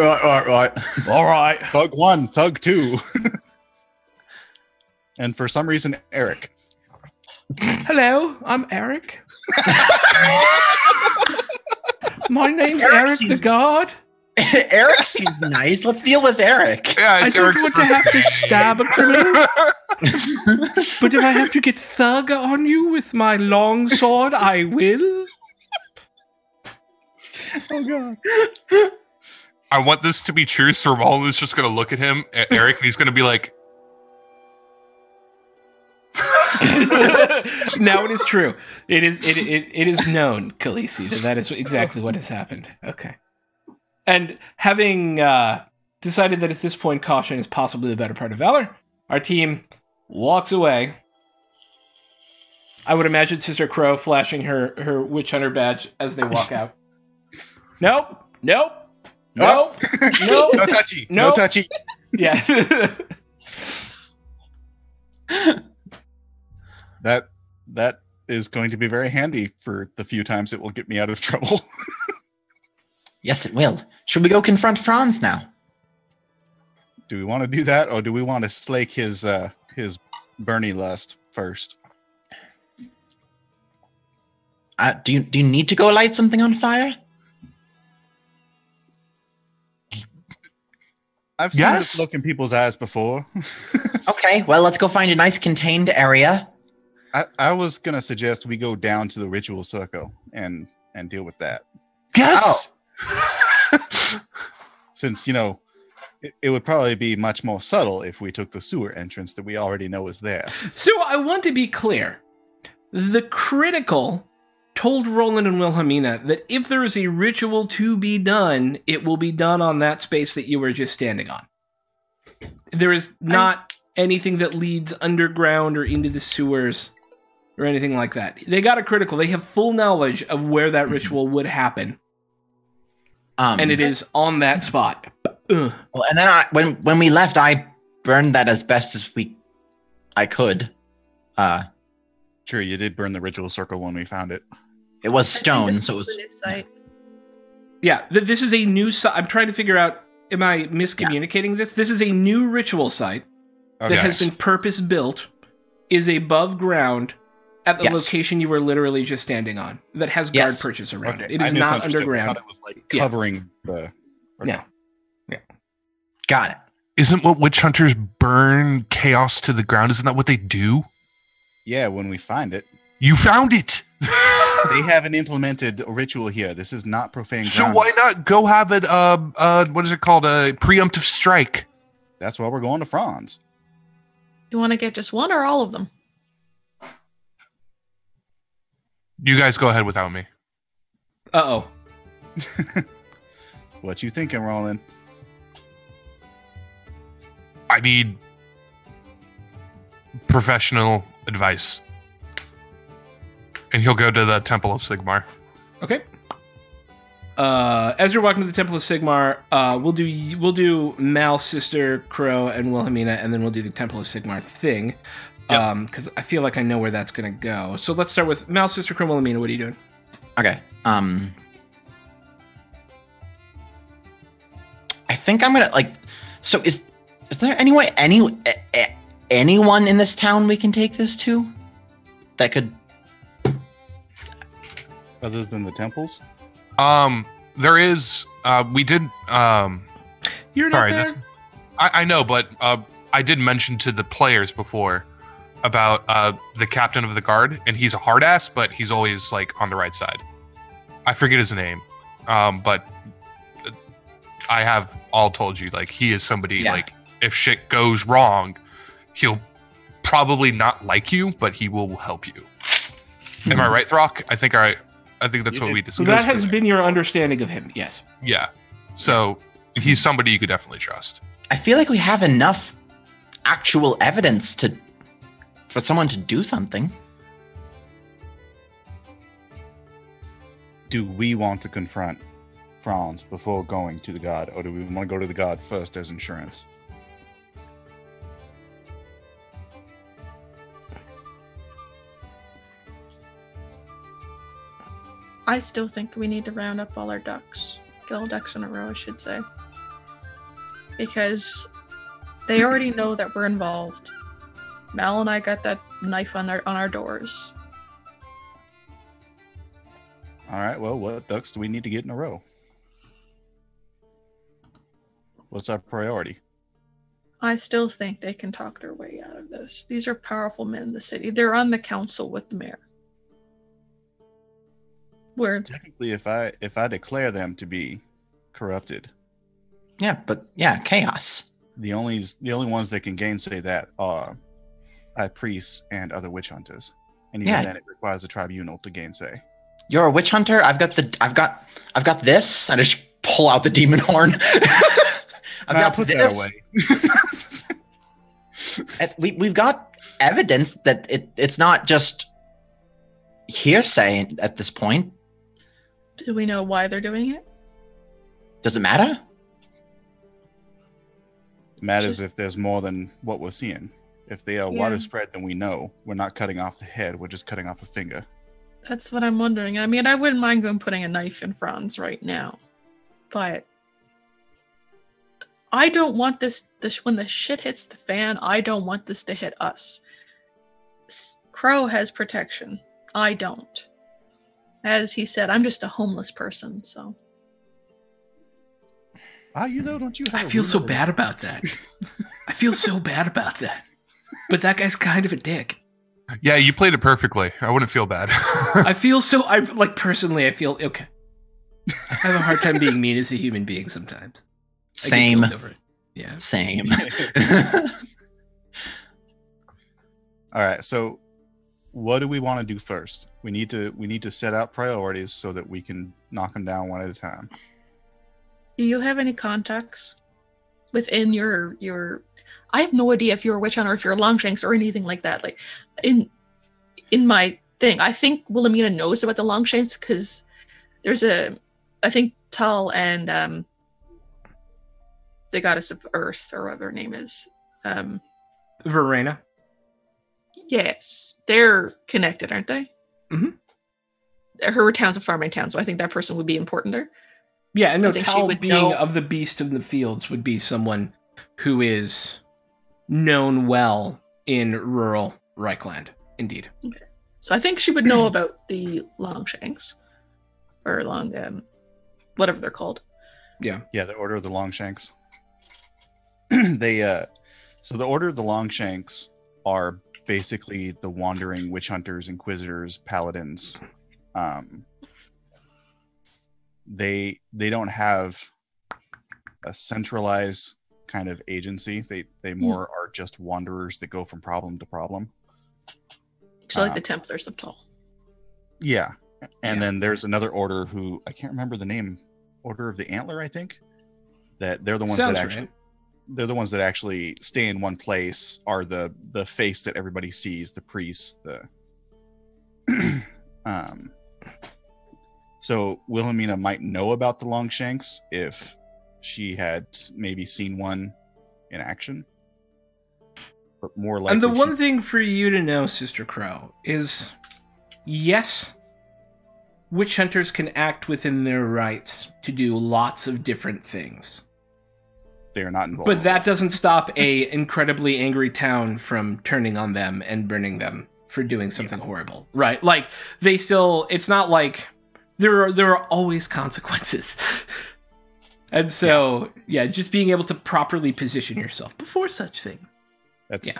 All right. Thug 1, Thug 2. And for some reason, Eric. Hello, I'm Eric. My name's Eric the God. Eric seems nice. Let's deal with Eric. Yeah, I it's don't Eric's want to have to stab a criminal. But if I have to get thug on you with my long sword, I will. Oh, God. I want this to be true, so Roland is just going to look at him, at Eric, and he's going to be like... Now it is true. It is known, Khaleesi, that is exactly what has happened. Okay. And having decided that at this point caution is possibly the better part of valor, our team walks away. I would imagine Sister Crow flashing her witch hunter badge as they walk out. Nope. No touchy. No touchy. Yeah. That is going to be very handy for the few times it will get me out of trouble. Yes, it will. Should we go confront Franz now? Do we want to do that, or do we want to slake his Bernie lust first? Do you need to go light something on fire? I've seen this look in people's eyes before. Okay, well, let's go find a nice contained area. I was going to suggest we go down to the ritual circle and deal with that. Yes! Since, it would probably be much more subtle if we took the sewer entrance that we already know is there. So I want to be clear. The critical told Roland and Wilhelmina that if there is a ritual to be done, it will be done on that space that you were just standing on. There is not anything that leads underground or into the sewers or anything like that. They got a critical. They have full knowledge of where that ritual would happen. And it is on that spot. Well, and then when we left, I burned that as best as I could. Sure, you did burn the ritual circle when we found it. It was stone, so it was. Yeah, this is a new site. I'm trying to figure out, am I miscommunicating this? This is a new ritual site that has been purpose-built, is above ground at the location you were literally just standing on, that has guard perches around it. It is not underground. I thought it was like covering the... Okay. Yeah. Got it. Isn't what witch hunters burn chaos to the ground? Isn't that what they do? Yeah, when we find it. You found it! They haven't implemented a ritual here. This is not profane ground. So why not go have it, what is it called? A preemptive strike. That's why we're going to Franz. You want to get just one or all of them? You guys go ahead without me. Uh-oh. What you thinking, Roland? I need professional advice. And he'll go to the Temple of Sigmar. Okay. As you're walking to the Temple of Sigmar, we'll do Mal, Sister, Crow, and Wilhelmina, and then we'll do the Temple of Sigmar thing. Because I feel like I know where that's going to go. So let's start with Mal, Sister, Crow, Wilhelmina. What are you doing? Okay. I think I'm gonna So is there anyone in this town we can take this to? That could. Other than the temples? There is. We did. You're not there. I know, but I did mention to the players before about the captain of the guard, and he's a hard ass, but he's always on the right side. I forget his name, but I have all told you he is somebody if shit goes wrong, he'll probably not like you, but he will help you. Am I right, Throck? I think that's what we discussed. So that has been your understanding of him, yes. Yeah. So he's somebody you could definitely trust. I feel like we have enough actual evidence for someone to do something. Do we want to confront Franz before going to the god, or do we want to go to the god first as insurance? I still think we need to round up all our ducks. Get all ducks in a row, I should say. Because they already know that we're involved. Mal and I got that knife on our doors. All right, well, what ducks do we need to get in a row? What's our priority? I still think they can talk their way out of this. These are powerful men in the city. They're on the council with the mayor. Technically, if I declare them to be corrupted, chaos. The only ones that can gainsay that are high priests and other witch hunters, and even then, it requires a tribunal to gainsay. You're a witch hunter. I've got this. I just pull out the demon horn. Put that away. We've got evidence that it's not just hearsay at this point. Do we know why they're doing it? Does it matter? It matters if there's more than what we're seeing. If they are wider spread than we know, we're not cutting off the head, we're just cutting off a finger. That's what I'm wondering. I mean, I wouldn't mind going putting a knife in Franz right now. But I don't want this when the shit hits the fan, I don't want this to hit us. Crow has protection. I don't. As he said, I'm just a homeless person, so. Are you though? Don't you have I feel so bad about that. I feel so bad about that. But that guy's kind of a dick. Yeah, you played it perfectly. I wouldn't feel bad. Personally, I feel okay. I have a hard time being mean as a human being sometimes. Same. Yeah. Same. All right. So, what do we want to do first? We need to set out priorities so that we can knock them down one at a time. Do you have any contacts within your? I have no idea if you're a witch hunter or if you're a Longshanks or anything like that. Like in my thing, I think Wilhelmina knows about the Longshanks because there's I think Tal and the goddess of Earth or whatever her name is, Verena. Yes, they're connected, aren't they? Mm-hmm. Her town's a farming town, so I think that person would be important there. Yeah, and so no, Tal being of the beast of the fields would be someone who is known well in rural Reichland. Indeed. Okay. So I think she would know about the Longshanks. Or whatever they're called. Yeah. Yeah, the Order of the Longshanks. So the Order of the Longshanks are basically the wandering witch hunters, inquisitors, paladins. They don't have a centralized kind of agency. They more are just wanderers that go from problem to problem. So like the Templars of Tal. Yeah. And then there's another order who I can't remember the name. Order of the Antler, I think. That they're the ones Sounds that actually right. They're the ones that actually stay in one place, are the face that everybody sees, the priests, so Wilhelmina might know about the Longshanks if she had maybe seen one in action. But more likely, and the one thing for you to know, Sister Crow, is yes, witch hunters can act within their rights to do lots of different things. they are not involved. But that doesn't stop a incredibly angry town from turning on them and burning them for doing something horrible. Right? Like, they still, it's not like there are always consequences. And so, yeah, just being able to properly position yourself before such things. That's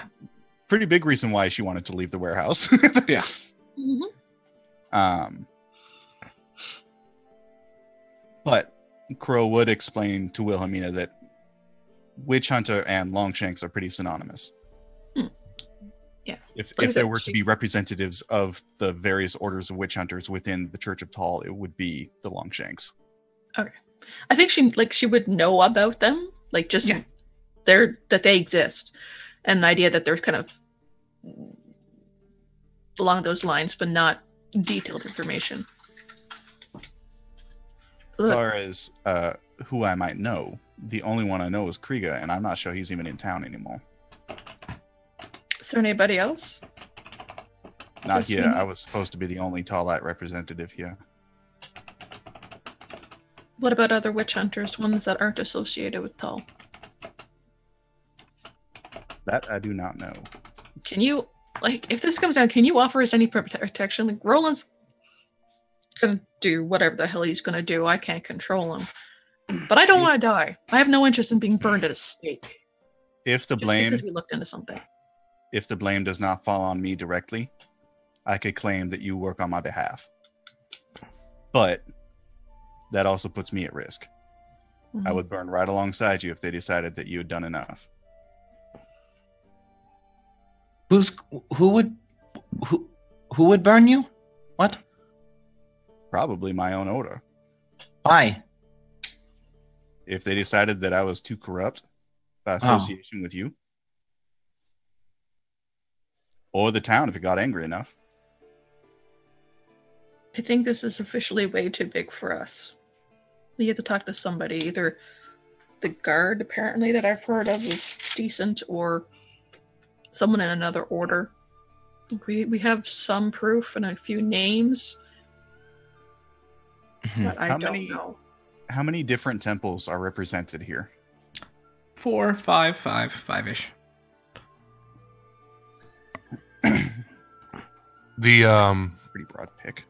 pretty big reason why she wanted to leave the warehouse. Yeah. Mm-hmm. But Crow would explain to Wilhelmina that Witch Hunter and Longshanks are pretty synonymous. Yeah. If there were to be representatives of the various orders of witch hunters within the Church of Tal, it would be the Longshanks. Okay. I think she would know about them, like just that they exist, and the idea that they're kind of along those lines, but not detailed information. As far as who I might know, the only one I know is Kriega, and I'm not sure he's even in town anymore. Is there anybody else? Not here. I was supposed to be the only Talite representative here. What about other witch hunters, ones that aren't associated with Tal? That I do not know. Can you, like, if this comes down, can you offer us any protection? Like, Roland's gonna do whatever the hell he's gonna do. I can't control him. But I don't want to die. I have no interest in being burned at a stake. If the Just blame, because we looked into something. if the blame does not fall on me directly, I could claim that you work on my behalf. But that also puts me at risk. Mm-hmm. I would burn right alongside you if they decided that you had done enough. Who would burn you? What? Probably my own order. Why? If they decided that I was too corrupt by association with you. Or the town if it got angry enough. I think this is officially way too big for us. We have to talk to somebody. Either the guard, apparently, that I've heard of is decent, or someone in another order. We have some proof and a few names, but I don't know. How many different temples are represented here? 4, 5, 5-ish. The Pretty broad pick.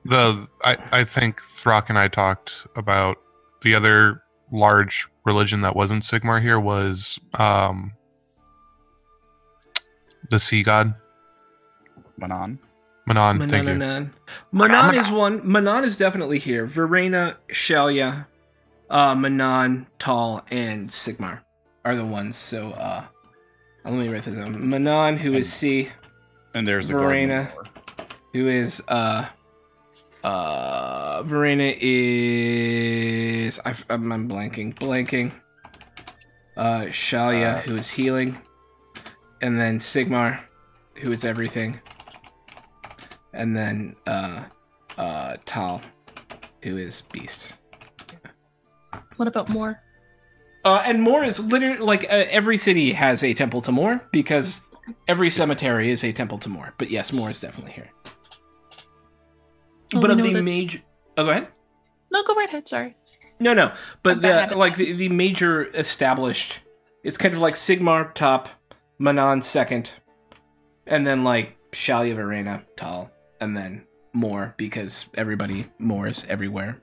I think Throck and I talked about the other large religion that wasn't Sigmar here was the sea god. Manon. Manon, thank you. Manon is one. Manon is definitely here. Verena, Shelia, Manon, Tal, and Sigmar are the ones. So let me write this down. Manon, who is C. And there's a Garden Verena, of War. who is Verena is I'm blanking. Shalia, who is healing, and then Sigmar, who is everything, and then Tal, who is beasts. What about Moore? And Moore is literally like every city has a temple to Moore because every cemetery is a temple to Moore. But yes, Moore is definitely here. Well, but of we know the that- major, go ahead. No, go right ahead. Sorry. No. But bad the major established, it's kind of like Sigmar top, Manon second, and then like Shalia, Verena, Tal, and then Moore because everybody Moores everywhere,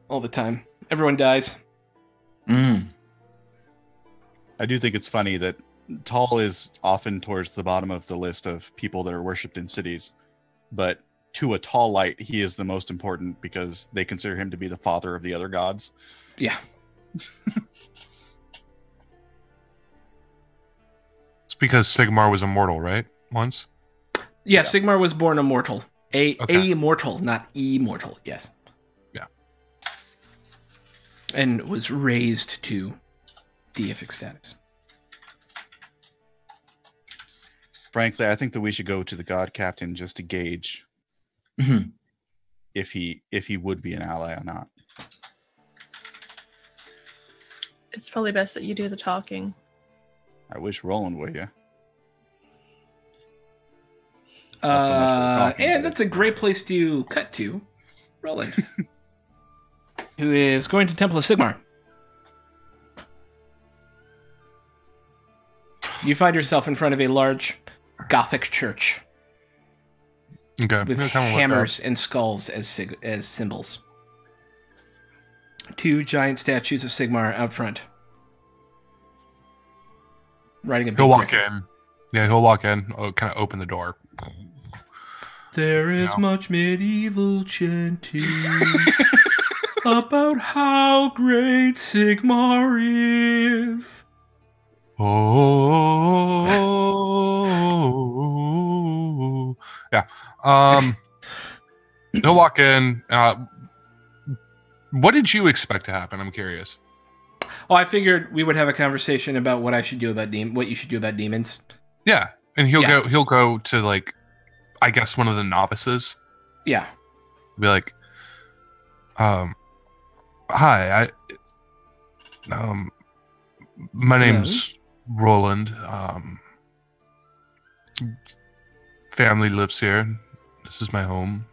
all the time. Everyone dies. Mm. I do think it's funny that Tal is often towards the bottom of the list of people that are worshipped in cities, but to a Tal light, he is the most important because they consider him to be the father of the other gods. Yeah. It's because Sigmar was immortal, right? Once? Yeah, Sigmar was born immortal. Okay. Immortal, not immortal. Yes. Yeah. And was raised to deific status. Frankly, I think that we should go to the God Captain just to gauge Mhm. if he would be an ally or not. It's probably best that you do the talking. I wish Roland would, yeah. Not so much for the talking, And but- that's a great place to cut to Roland, who is going to Temple of Sigmar. You find yourself in front of a large Gothic church Okay. with I'm gonna look hammers and skulls as symbols. Two giant statues of Sigmar out front. Riding a big He'll walk griffin. in. Yeah, he'll walk in. Oh, kind of open the door. There is Yeah. much medieval chanting about how great Sigmar is. Oh, yeah. He'll walk in. What did you expect to happen? I'm curious. Oh, I figured we would have a conversation about what I should do about what you should do about demons. Yeah, and he'll Yeah. go. He'll go to like, I guess one of the novices. Yeah. Be like, hi, my name's Roland. Family lives here. This is my home.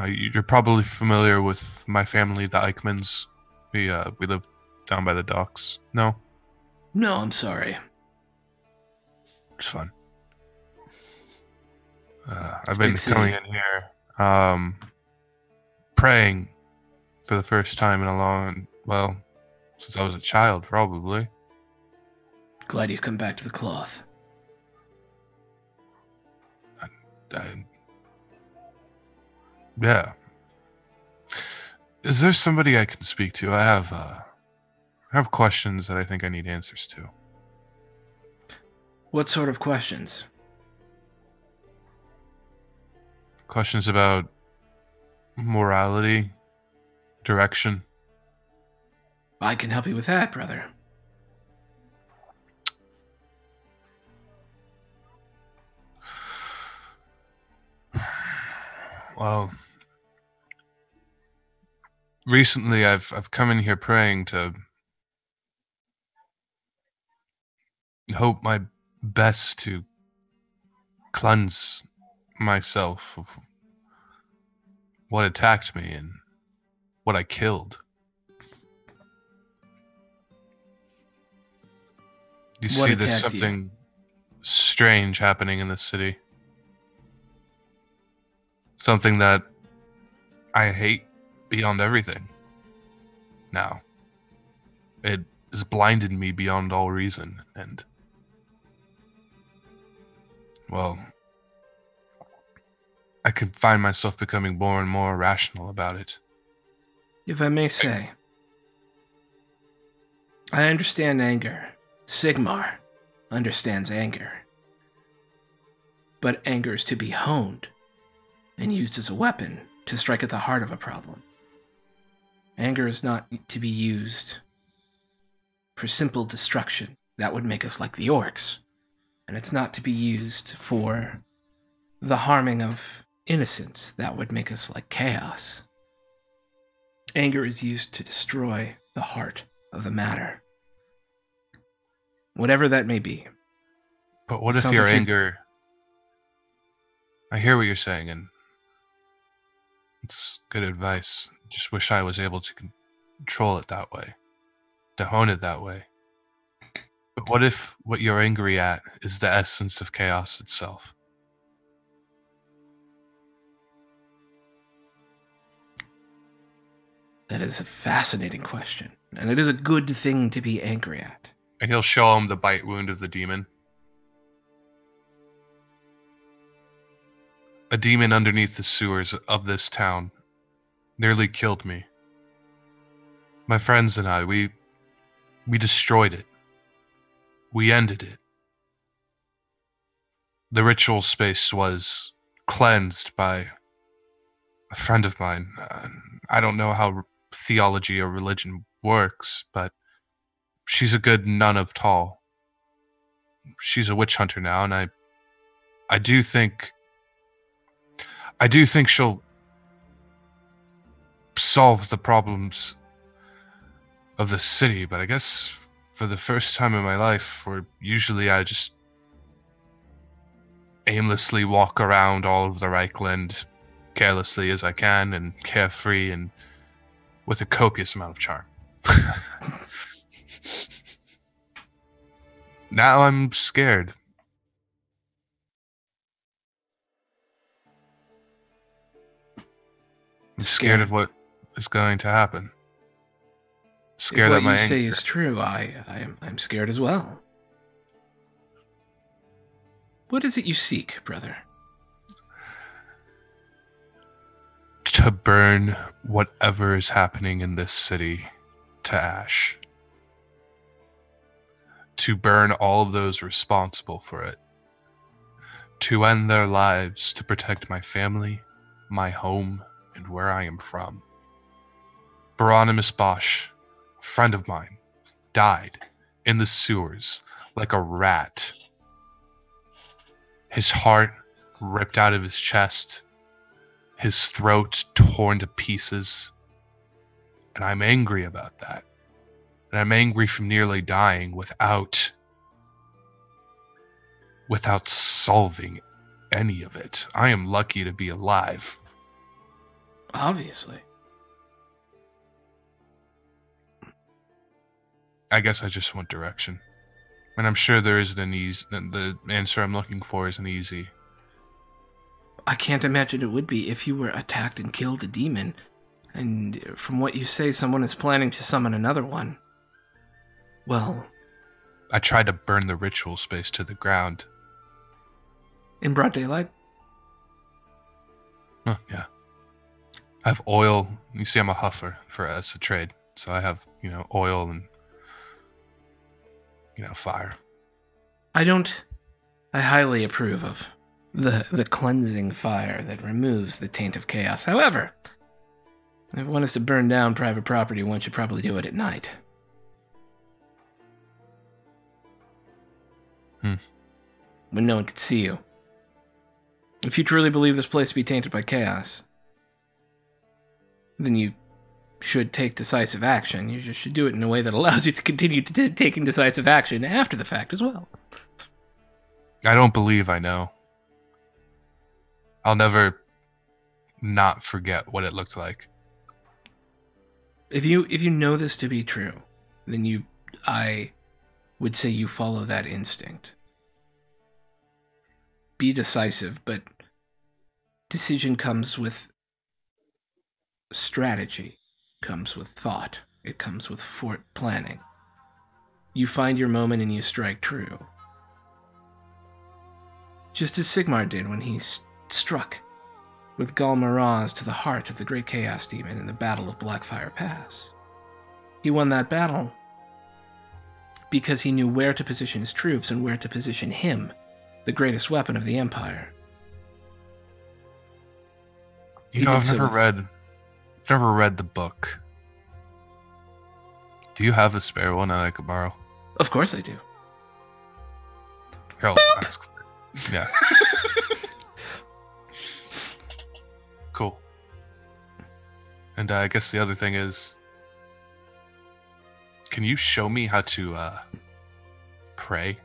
You're probably familiar with my family, the Eichmanns. We live down by the docks. No, No, I'm sorry. it's fun. I've been Big city. coming in here, praying for the first time in since I was a child, probably. Glad you've come back to the cloth. Yeah. Is there somebody I can speak to? I have questions that I think I need answers to. What sort of questions? Questions about morality, direction. I can help you with that, brother. Well, recently I've come in here praying to hope my best to cleanse myself of what attacked me and what I killed. You What see, there's attacked you? something strange happening in this city. Something that I hate beyond everything. Now, it has blinded me beyond all reason, and well, I could find myself becoming more and more irrational about it. If I may say, I understand anger. Sigmar understands anger. But anger is to be honed and used as a weapon to strike at the heart of a problem. Anger is not to be used for simple destruction. That would make us like the orcs. And it's not to be used for the harming of innocents. That would make us like chaos. Anger is used to destroy the heart of the matter. Whatever that may be. But what if your anger... I hear what you're saying, and it's good advice. Just wish I was able to control it that way. To hone it that way. But what if what you're angry at is the essence of chaos itself? That is a fascinating question, and it is a good thing to be angry at. And he'll show him the bite wound of the demon. A demon underneath the sewers of this town nearly killed me. My friends and I, we destroyed it. We ended it. The ritual space was cleansed by a friend of mine. I don't know how theology or religion works, but she's a good nun of Tall. She's a witch hunter now, and I do think she'll solve the problems of the city, but I guess for the first time in my life, where usually I just aimlessly walk around all of the Reichland carelessly as I can and carefree and with a copious amount of charm. Now I'm scared. I'm scared of what is going to happen. Scared that my anger... What you say is true. I'm scared as well. What is it you seek, brother? To burn whatever is happening in this city to ash. To burn all of those responsible for it. To end their lives to protect my family, my home, and where I am from. Baronimus Bosch, a friend of mine, died in the sewers like a rat. His heart ripped out of his chest, his throat torn to pieces, and I'm angry about that. And I'm angry from nearly dying without solving any of it. I am lucky to be alive. Obviously. I guess I just want direction. And I'm sure there isn't an easy... The answer I'm looking for isn't easy. I can't imagine it would be if you were attacked and killed a demon. And from what you say, someone is planning to summon another one. Well... I tried to burn the ritual space to the ground. In broad daylight? Oh, yeah. I have oil. You see, I'm a huffer as a trade. So I have, oil and, fire. I highly approve of the cleansing fire that removes the taint of chaos. However, if one is to burn down private property, one should probably do it at night. When no one can see you. If you truly believe this place to be tainted by chaos, then you should take decisive action. You just should do it in a way that allows you to continue taking decisive action after the fact as well. I don't believe I know. I'll never not forget what it looked like. If you know this to be true, then I would say you follow that instinct. Be decisive, but decision comes with strategy, comes with thought, it comes with planning. You find your moment and you strike true. Just as Sigmar did when he struck with Gal Maraz to the heart of the Great Chaos Demon in the Battle of Blackfire Pass. He won that battle because he knew where to position his troops and where to position him, the greatest weapon of the Empire. You know, I've never read the book. Do you have a spare one that I could borrow? Of course I do. Here, I'll ask for it. Yeah. Cool. And I guess the other thing is, can you show me how to pray?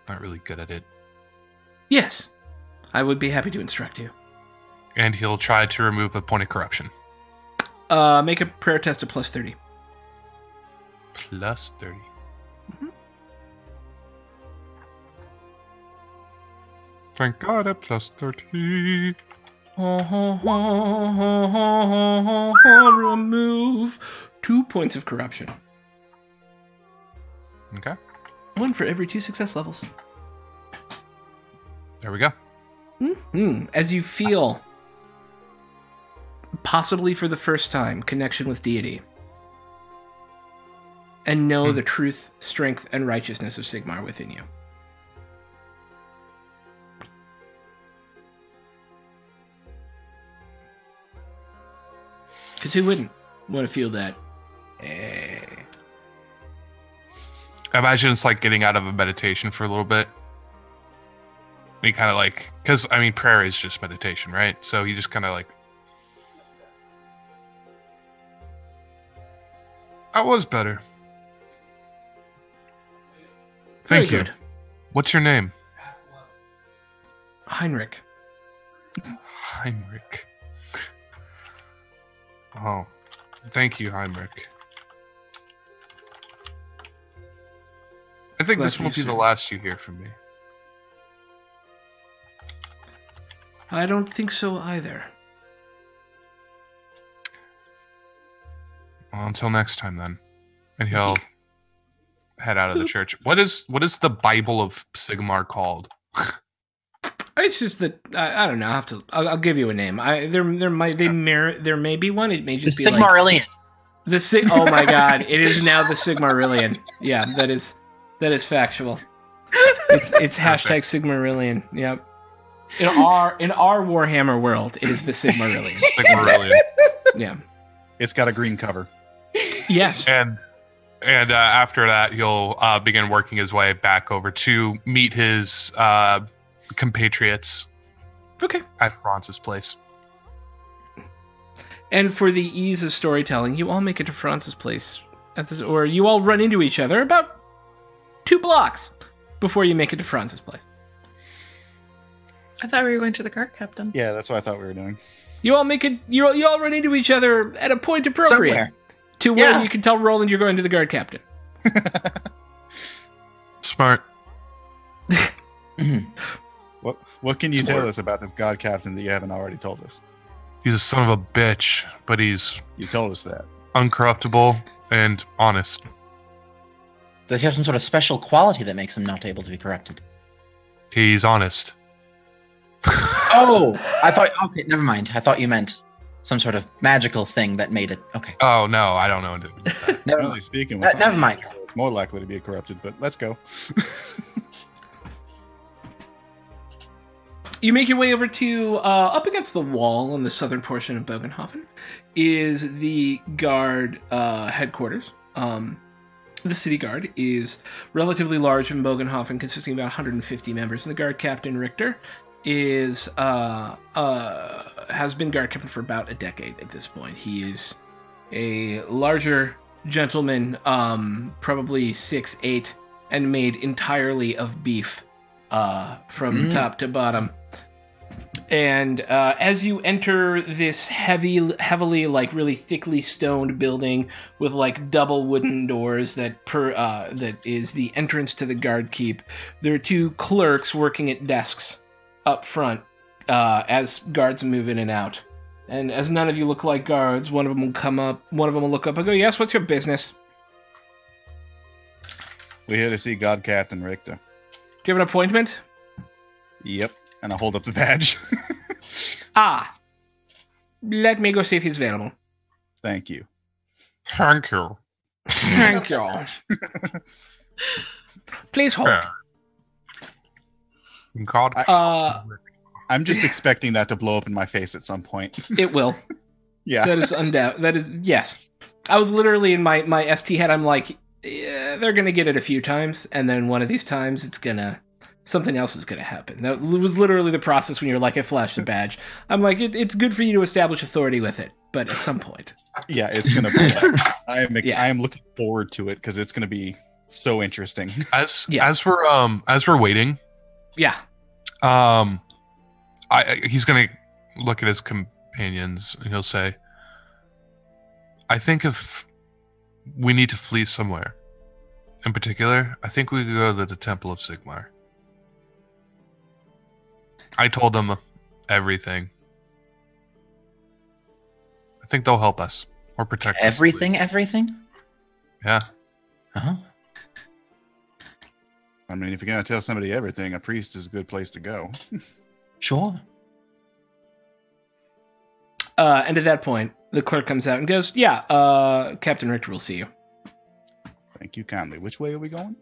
Not really good at it. Yes, I would be happy to instruct you. And he'll try to remove a point of corruption. Make a prayer test of plus 30. Plus 30. Mm-hmm. Thank God at plus 30. Remove 2 points of corruption. Okay. 1 for every 2 success levels. There we go. Mm-hmm. As you feel, possibly for the first time, connection with deity. And know the truth, strength, and righteousness of Sigmar within you. Because who wouldn't want to feel that? I imagine it's like getting out of a meditation for a little bit. You kind of like, because I mean, prayer is just meditation, right? So you just kind of like, that was better. Thank you. Good. What's your name? Heinrich. Heinrich. Oh, thank you, Heinrich. I think this won't be the last you hear from me. I don't think so either. Well, until next time then. And he'll head out of the church. What is the Bible of Sigmar called? It's just that I don't know. I'll give you a name. There may be one. It may just be Sigmarillion. Like oh my God! It is now the Sigmarillion. Yeah, that is factual. It's hashtag Sigmarillion. Yep. In our Warhammer world, it is the Sigmarillion. Sigmarillion. Yeah. It's got a green cover. Yes. And after that, he'll begin working his way back over to meet his compatriots. Okay. At Franz's place. And for the ease of storytelling, you all make it to Franz's place or you all run into each other about 2 blocks before you make it to Franz's place. I thought we were going to the guard captain. Yeah, that's what I thought we were doing. You all make it. You all run into each other at a point appropriate Somewhere. to where you can tell Roland you're going to the guard captain. Smart. What can you tell us about this god captain that you haven't already told us? He's a son of a bitch, but he's You told us that. uncorruptible and honest. Does he have some sort of special quality that makes him not able to be corrupted? He's honest. Oh, I thought. Okay, never mind. I thought you meant some sort of magical thing that made it. Okay. Oh no, I don't know. Never, Generally speaking, with never mind. it's more likely to be corrupted, but let's go. You make your way over to up against the wall in the southern portion of Bogenhofen is the guard headquarters. The city guard is relatively large in Bogenhofen, consisting of about 150 members, and the guard captain Richter is has been guard captain for about a decade at this point. He is a larger gentleman, probably 6'8", and made entirely of beef from top to bottom. And as you enter this heavily, like really thickly stoned building with like double wooden doors that is the entrance to the guard keep, there are 2 clerks working at desks up front as guards move in and out. And as none of you look like guards, one of them will come up, one of them will look up and go, "Yes, what's your business?" We're here to see God Captain Richter. Do you have an appointment? Yep. And I hold up the badge. Let me go see if he's available. Thank you. Thank you. Thank you. Please hold. Yeah. God. I'm just expecting that to blow up in my face at some point. It will. Yeah. That is undoubted. That is, yes. I was literally in my ST head, I'm like, yeah, they're going to get it a few times, and then one of these times something else is going to happen. That was literally the process when you're like, I flashed a badge. I'm like, it's good for you to establish authority with it, but at some point. Yeah, it's going to be. I am looking forward to it because it's going to be so interesting. As we're waiting. Yeah. He's going to look at his companions and he'll say, I think if we need to flee somewhere, in particular, I think we could go to the Temple of Sigmar. I told them everything. I think they'll help us or protect everything. us. Everything? Yeah. Uh-huh. I mean, if you're going to tell somebody everything, a priest is a good place to go. Sure. And at that point, the clerk comes out and goes, yeah, Captain Richter will see you. Thank you kindly. Which way are we going?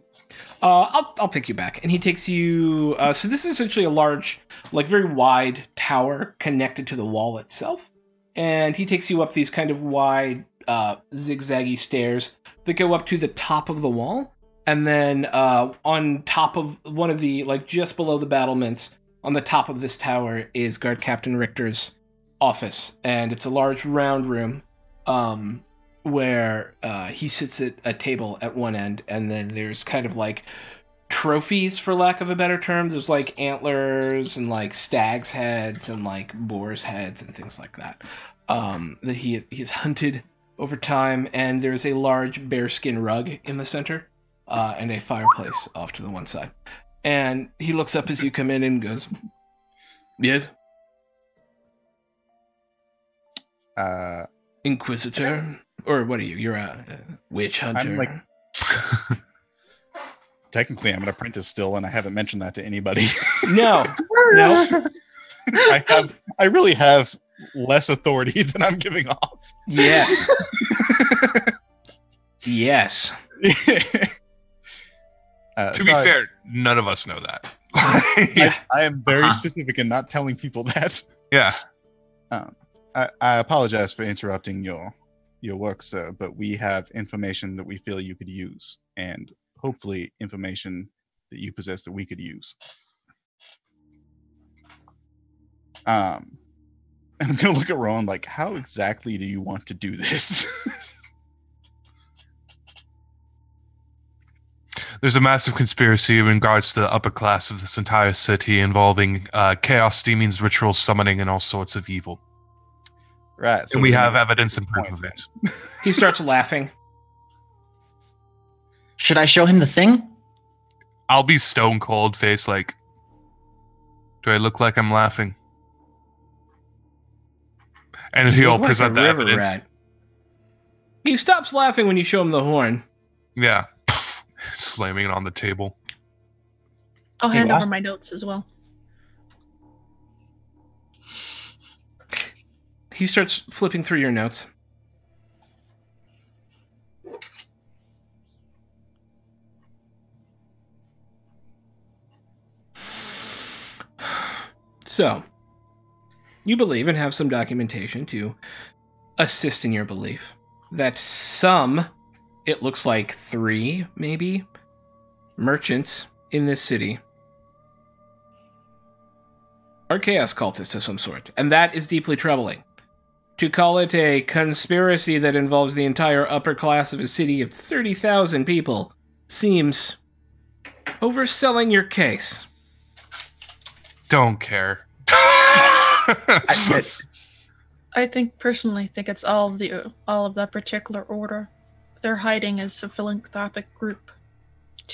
I'll take you back. And he takes you... so this is essentially a large, like very wide tower connected to the wall itself. And he takes you up these kind of wide, zigzaggy stairs that go up to the top of the wall. And then on top of one of the, like just below the battlements, on the top of this tower is Guard Captain Richter's office. And it's a large round room where he sits at a table at one end. And then there's kind of like trophies, for lack of a better term. There's like antlers and like stag's heads and like boar's heads and things like that. That he's hunted over time. And there's a large bearskin rug in the center. And a fireplace off to the one side. And he looks up as you come in and goes, yes? Inquisitor? Or what are you? You're a witch hunter? I'm like... Technically, I'm an apprentice still, and I haven't mentioned that to anybody. No. I really have less authority than I'm giving off. Yes. Yes. To be fair, none of us know that. I am very specific in not telling people that. Yeah. I apologize for interrupting your work, sir, but we have information that we feel you could use, and hopefully information that you possess that we could use. I'm going to look at Rowan like, how exactly do you want to do this? There's a massive conspiracy in regards to the upper class of this entire city involving chaos demons, ritual summoning, and all sorts of evil. Right. So and we have evidence and proof of it. He starts laughing. Should I show him the thing? I'll be stone cold face like, do I look like I'm laughing? And he'll present the evidence. Rat. He stops laughing when you show him the horn. Yeah. Slamming it on the table. I'll hand over my notes as well. He starts flipping through your notes. So, you believe and have some documentation to assist in your belief that some, it looks like 3, maybe, merchants in this city are chaos cultists of some sort. And that is deeply troubling. To call it a conspiracy that involves the entire upper class of a city of 30,000 people seems overselling your case. Don't care. I personally think it's all of that particular order. They're hiding as a philanthropic group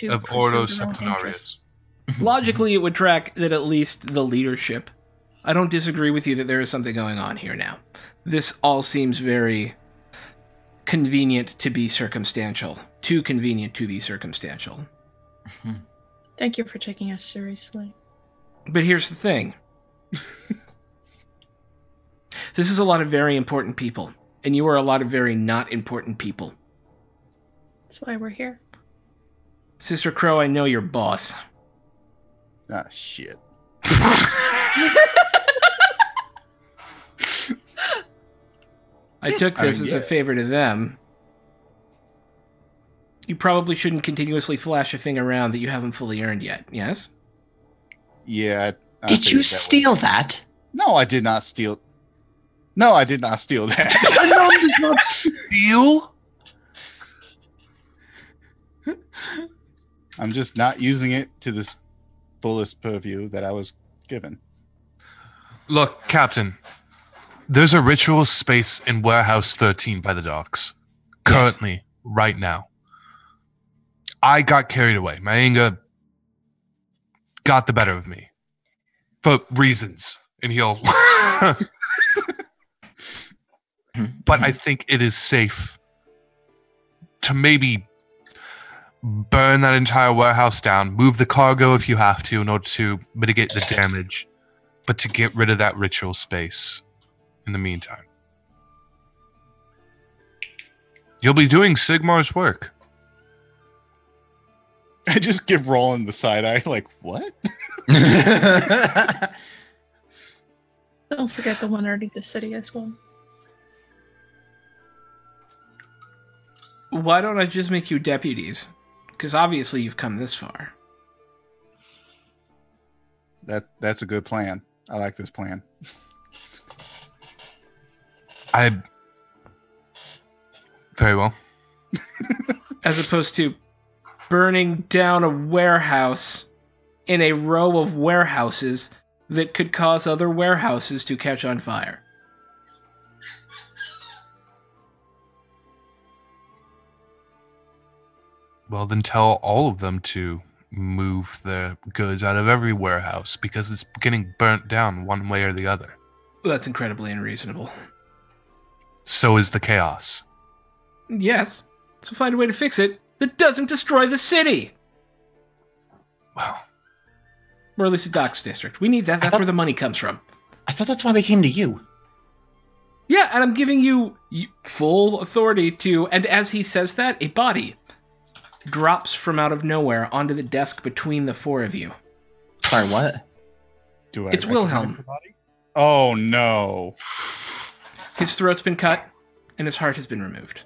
of Ordo Septenarius. Logically, it would track that at least the leadership. I don't disagree with you that there is something going on here now. This all seems very convenient to be circumstantial. Too convenient to be circumstantial. Thank you for taking us seriously. But here's the thing. This is a lot of very important people, and you are a lot of very not important people. That's why we're here. Sister Crow, I know your boss. Ah, shit. I took this as a favor to them. You probably shouldn't continuously flash a thing around that you haven't fully earned yet, yes? Yeah. Did you steal that? No, I did not steal. No, I did not steal that. A gnome does not steal. I'm just not using it to the fullest purview that I was given. Look, Captain, there's a ritual space in Warehouse 13 by the docks. Currently, right now. I got carried away. My anger got the better of me. For reasons. And he'll... But I think it is safe to maybe burn that entire warehouse down, move the cargo if you have to in order to mitigate the damage, but to get rid of that ritual space in the meantime. You'll be doing Sigmar's work. I just give Roland the side eye, like, what? Don't forget the one underneath the city as well. Why don't I just make you deputies? Because obviously you've come this far. That's a good plan. I like this plan. Very well. As opposed to burning down a warehouse in a row of warehouses that could cause other warehouses to catch on fire. Well, then tell all of them to move the goods out of every warehouse because it's getting burnt down one way or the other. Well, that's incredibly unreasonable. So is the chaos. Yes. So find a way to fix it that doesn't destroy the city. Well, or at least the docks district. We need that. That's where the money comes from. I thought that's why we came to you. Yeah, and I'm giving you full authority to... And as he says that, a body drops from out of nowhere onto the desk between the four of you. Sorry, what? It's Wilhelm. The body? Oh, no. His throat's been cut, and his heart has been removed.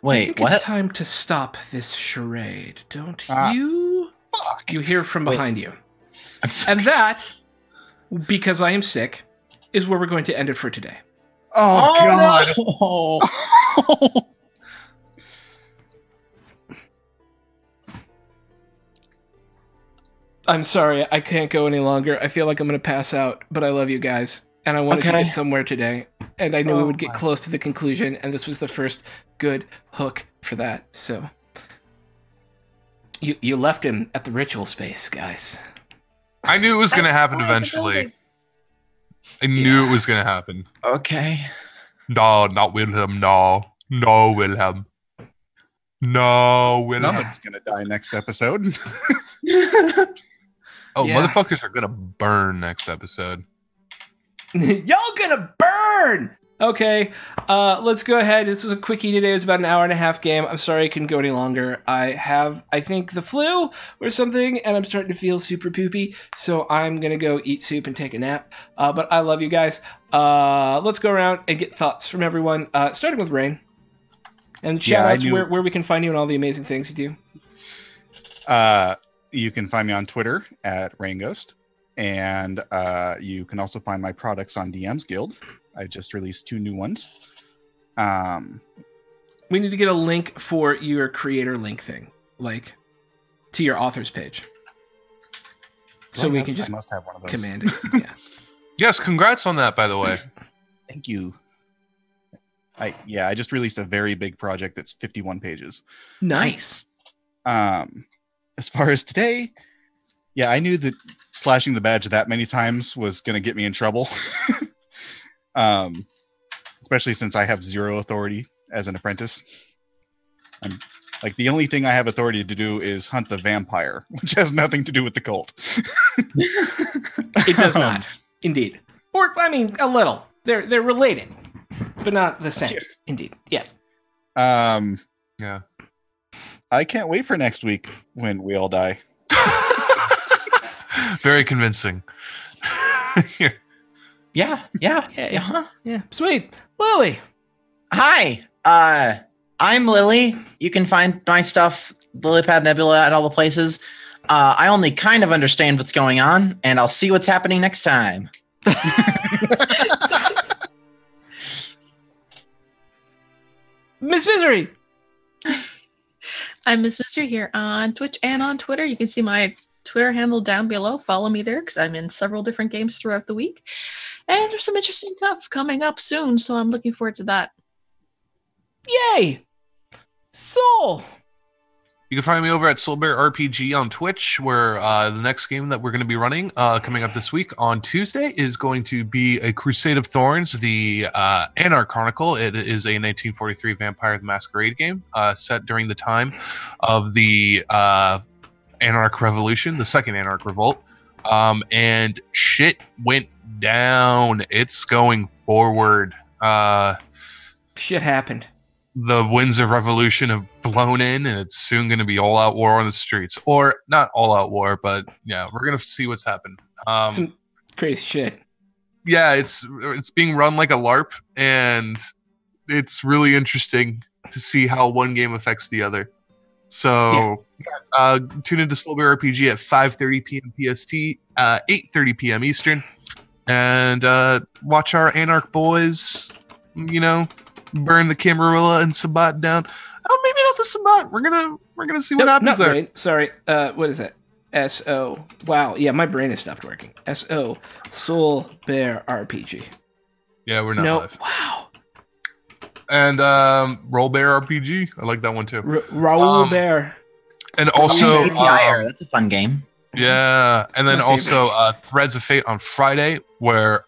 Wait, I think what? It's time to stop this charade, don't you? Fuck. You hear from behind you. I'm sorry. And that, because I am sick, is where we're going to end it for today. Oh, God. No. I'm sorry, I can't go any longer. I feel like I'm going to pass out, but I love you guys. And I wanted to get somewhere today. And I knew we would get close to the conclusion, and this was the first good hook for that. So, you left him at the ritual space, guys. I knew it was going to happen eventually. I knew it was going to happen. Okay. No, not Wilhelm. No. No, Wilhelm. No, Wilhelm. Somebody's going to die next episode. Oh, Yeah. motherfuckers are going to burn next episode. Y'all gonna burn! Okay, let's go ahead. This was a quickie today. It was about an hour and a half game. I'm sorry I couldn't go any longer. I have, I think, the flu or something, and I'm starting to feel super poopy, so I'm gonna go eat soup and take a nap. But I love you guys. Let's go around and get thoughts from everyone, starting with Rain. And shout-outs where we can find you and all the amazing things you do. You can find me on Twitter at RainGhost. And you can also find my products on DM's Guild. I just released 2 new ones. We need to get a link for your creator link thing, like to your author's page, so we can just I must have one of those. command it. Yeah. Yes, congrats on that, by the way. Thank you. I just released a very big project that's 51 pages. Nice. As far as today, I knew that flashing the badge that many times was going to get me in trouble. Especially since I have 0 authority as an apprentice. I'm like, the only thing I have authority to do is hunt the vampire, which has nothing to do with the cult. It does not, indeed. Or, I mean, a little. They're related, but not the same. Indeed. Yes. Yeah. I can't wait for next week when we all die. Very convincing. Yeah. Sweet. Lily. Hi. I'm Lily. You can find my stuff, Lilypad Nebula, at all the places. I only kind of understand what's going on, and I'll see what's happening next time. Miss Misery. I'm Miss Mister here on Twitch and on Twitter. You can see my Twitter handle down below. Follow me there because I'm in several different games throughout the week. And there's some interesting stuff coming up soon, so I'm looking forward to that. Yay! Soul. You can find me over at Soulbear RPG on Twitch, where the next game that we're going to be running coming up this week on Tuesday is going to be a Crusade of Thorns, the Anarch Chronicle. It is a 1943 Vampire the Masquerade game set during the time of the Anarch Revolution, the Second Anarch Revolt. And shit went down. It's going forward. Shit happened. The winds of revolution have blown in, and it's soon going to be all-out war on the streets. Or not all-out war, but yeah, we're going to see what's happened. Some crazy shit. Yeah, it's being run like a LARP, and it's really interesting to see how one game affects the other. So tune into Soulbear RPG at 5:30 p.m. PST, 8:30 p.m. Eastern, and watch our Anarch boys, burn the Camarilla and Sabat down. Oh, maybe not the Sabat. We're gonna see what happens there. Right. Sorry. What is it? SO. Wow. Yeah, my brain has stopped working. SO. Soul Bear RPG. Yeah, we're not live. Wow. And Roll Bear RPG. I like that one too. Roll Bear. And also that's a fun game. Yeah, and then also Threads of Fate on Friday, where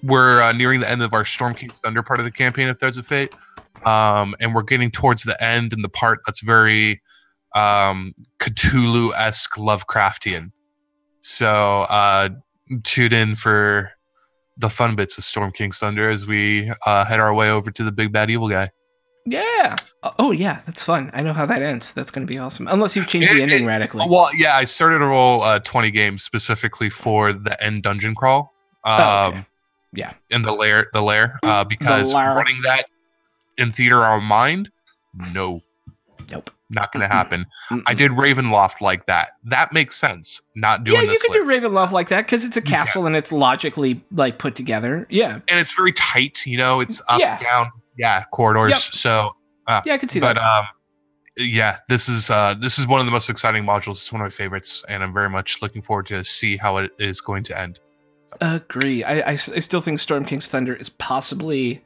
we're nearing the end of our Storm King's Thunder part of the campaign of Threads of Fate, and we're getting towards the end and the part that's very Cthulhu-esque Lovecraftian. So tune in for the fun bits of Storm King's Thunder as we head our way over to the big bad evil guy. Yeah. Oh yeah, that's fun. I know how that ends. That's going to be awesome. Unless you've changed the ending radically. Well, yeah, I started to roll 20 games specifically for the end dungeon crawl. Okay. Yeah. In the lair, because running that in theater on mind, nope, not going to happen. I did Ravenloft like that. That makes sense. Not doing. Yeah, you can do Ravenloft like that because it's a castle and it's logically like put together. Yeah, and it's very tight. It's up, down, corridors. Yep. So I can see that. But this is one of the most exciting modules. It's one of my favorites, and I'm very much looking forward to see how it is going to end. Agree. I still think Storm King's Thunder is possibly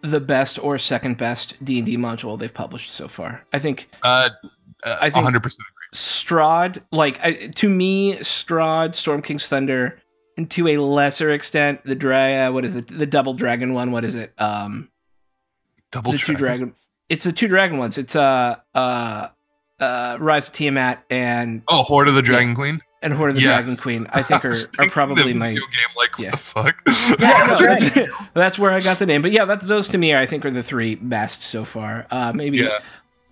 the best or second best D&D module they've published so far. I think 100% agree. Strahd, to me, Strahd, Storm King's Thunder, and to a lesser extent, the double dragon one? What is it? Double the dragon. It's the two dragon ones. It's Rise of Tiamat and Horde of the Dragon Queen. And Horde of the Dragon Queen, I think, are probably my video game. What the fuck? That's where I got the name. But those to me, I think, are the three best so far. Maybe.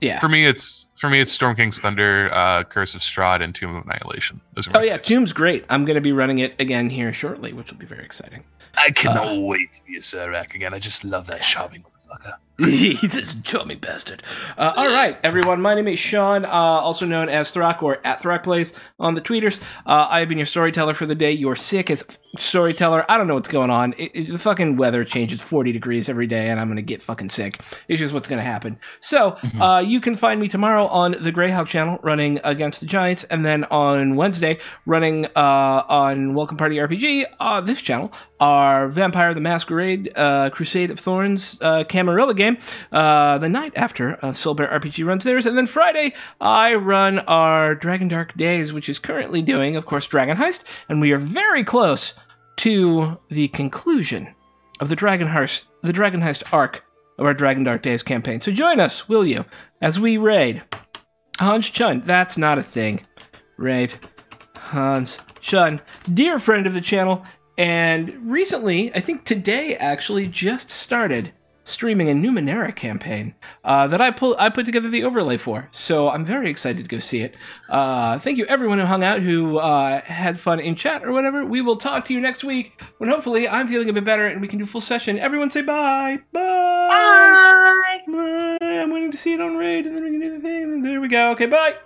Yeah. For me, it's Storm King's Thunder, Curse of Strahd, and Tomb of Annihilation. Those are my Tomb's great. I'm going to be running it again here shortly, which will be very exciling. I cannot wait to be a Serac again. I just love that charming motherfucker. He's a charming bastard. All right, everyone. My name is Sean, also known as Throck or at ThrockPlays on the tweeters. I've been your storyteller for the day. You're sick as storyteller. I don't know what's going on. The fucking weather changes 40 degrees every day, and I'm going to get fucking sick. It's just what's going to happen. So you can find me tomorrow on the Greyhawk channel running against the Giants, and then on Wednesday running on Welcome Party RPG, this channel, our Vampire the Masquerade Crusade of Thorns Camarilla game. The night after Soul Bear RPG runs theirs, and then Friday I run our Dragon Dark Days, which is currently doing, of course, Dragon Heist, and we are very close to the conclusion of the Dragon Heist arc of our Dragon Dark Days campaign. So join us, will you, as we raid Hans Chun. That's not a thing. Raid Hans Chun, dear friend of the channel, and recently, I think today actually, just started streaming a Numenera campaign that I put together the overlay for. So I'm very excited to go see it. Thank you everyone who hung out, who had fun in chat or whatever. We will talk to you next week when hopefully I'm feeling a bit better and we can do full session. Everyone say bye. Bye. Bye. Bye. I'm waiting to see it on raid and then we can do the thing. And there we go. Okay, bye.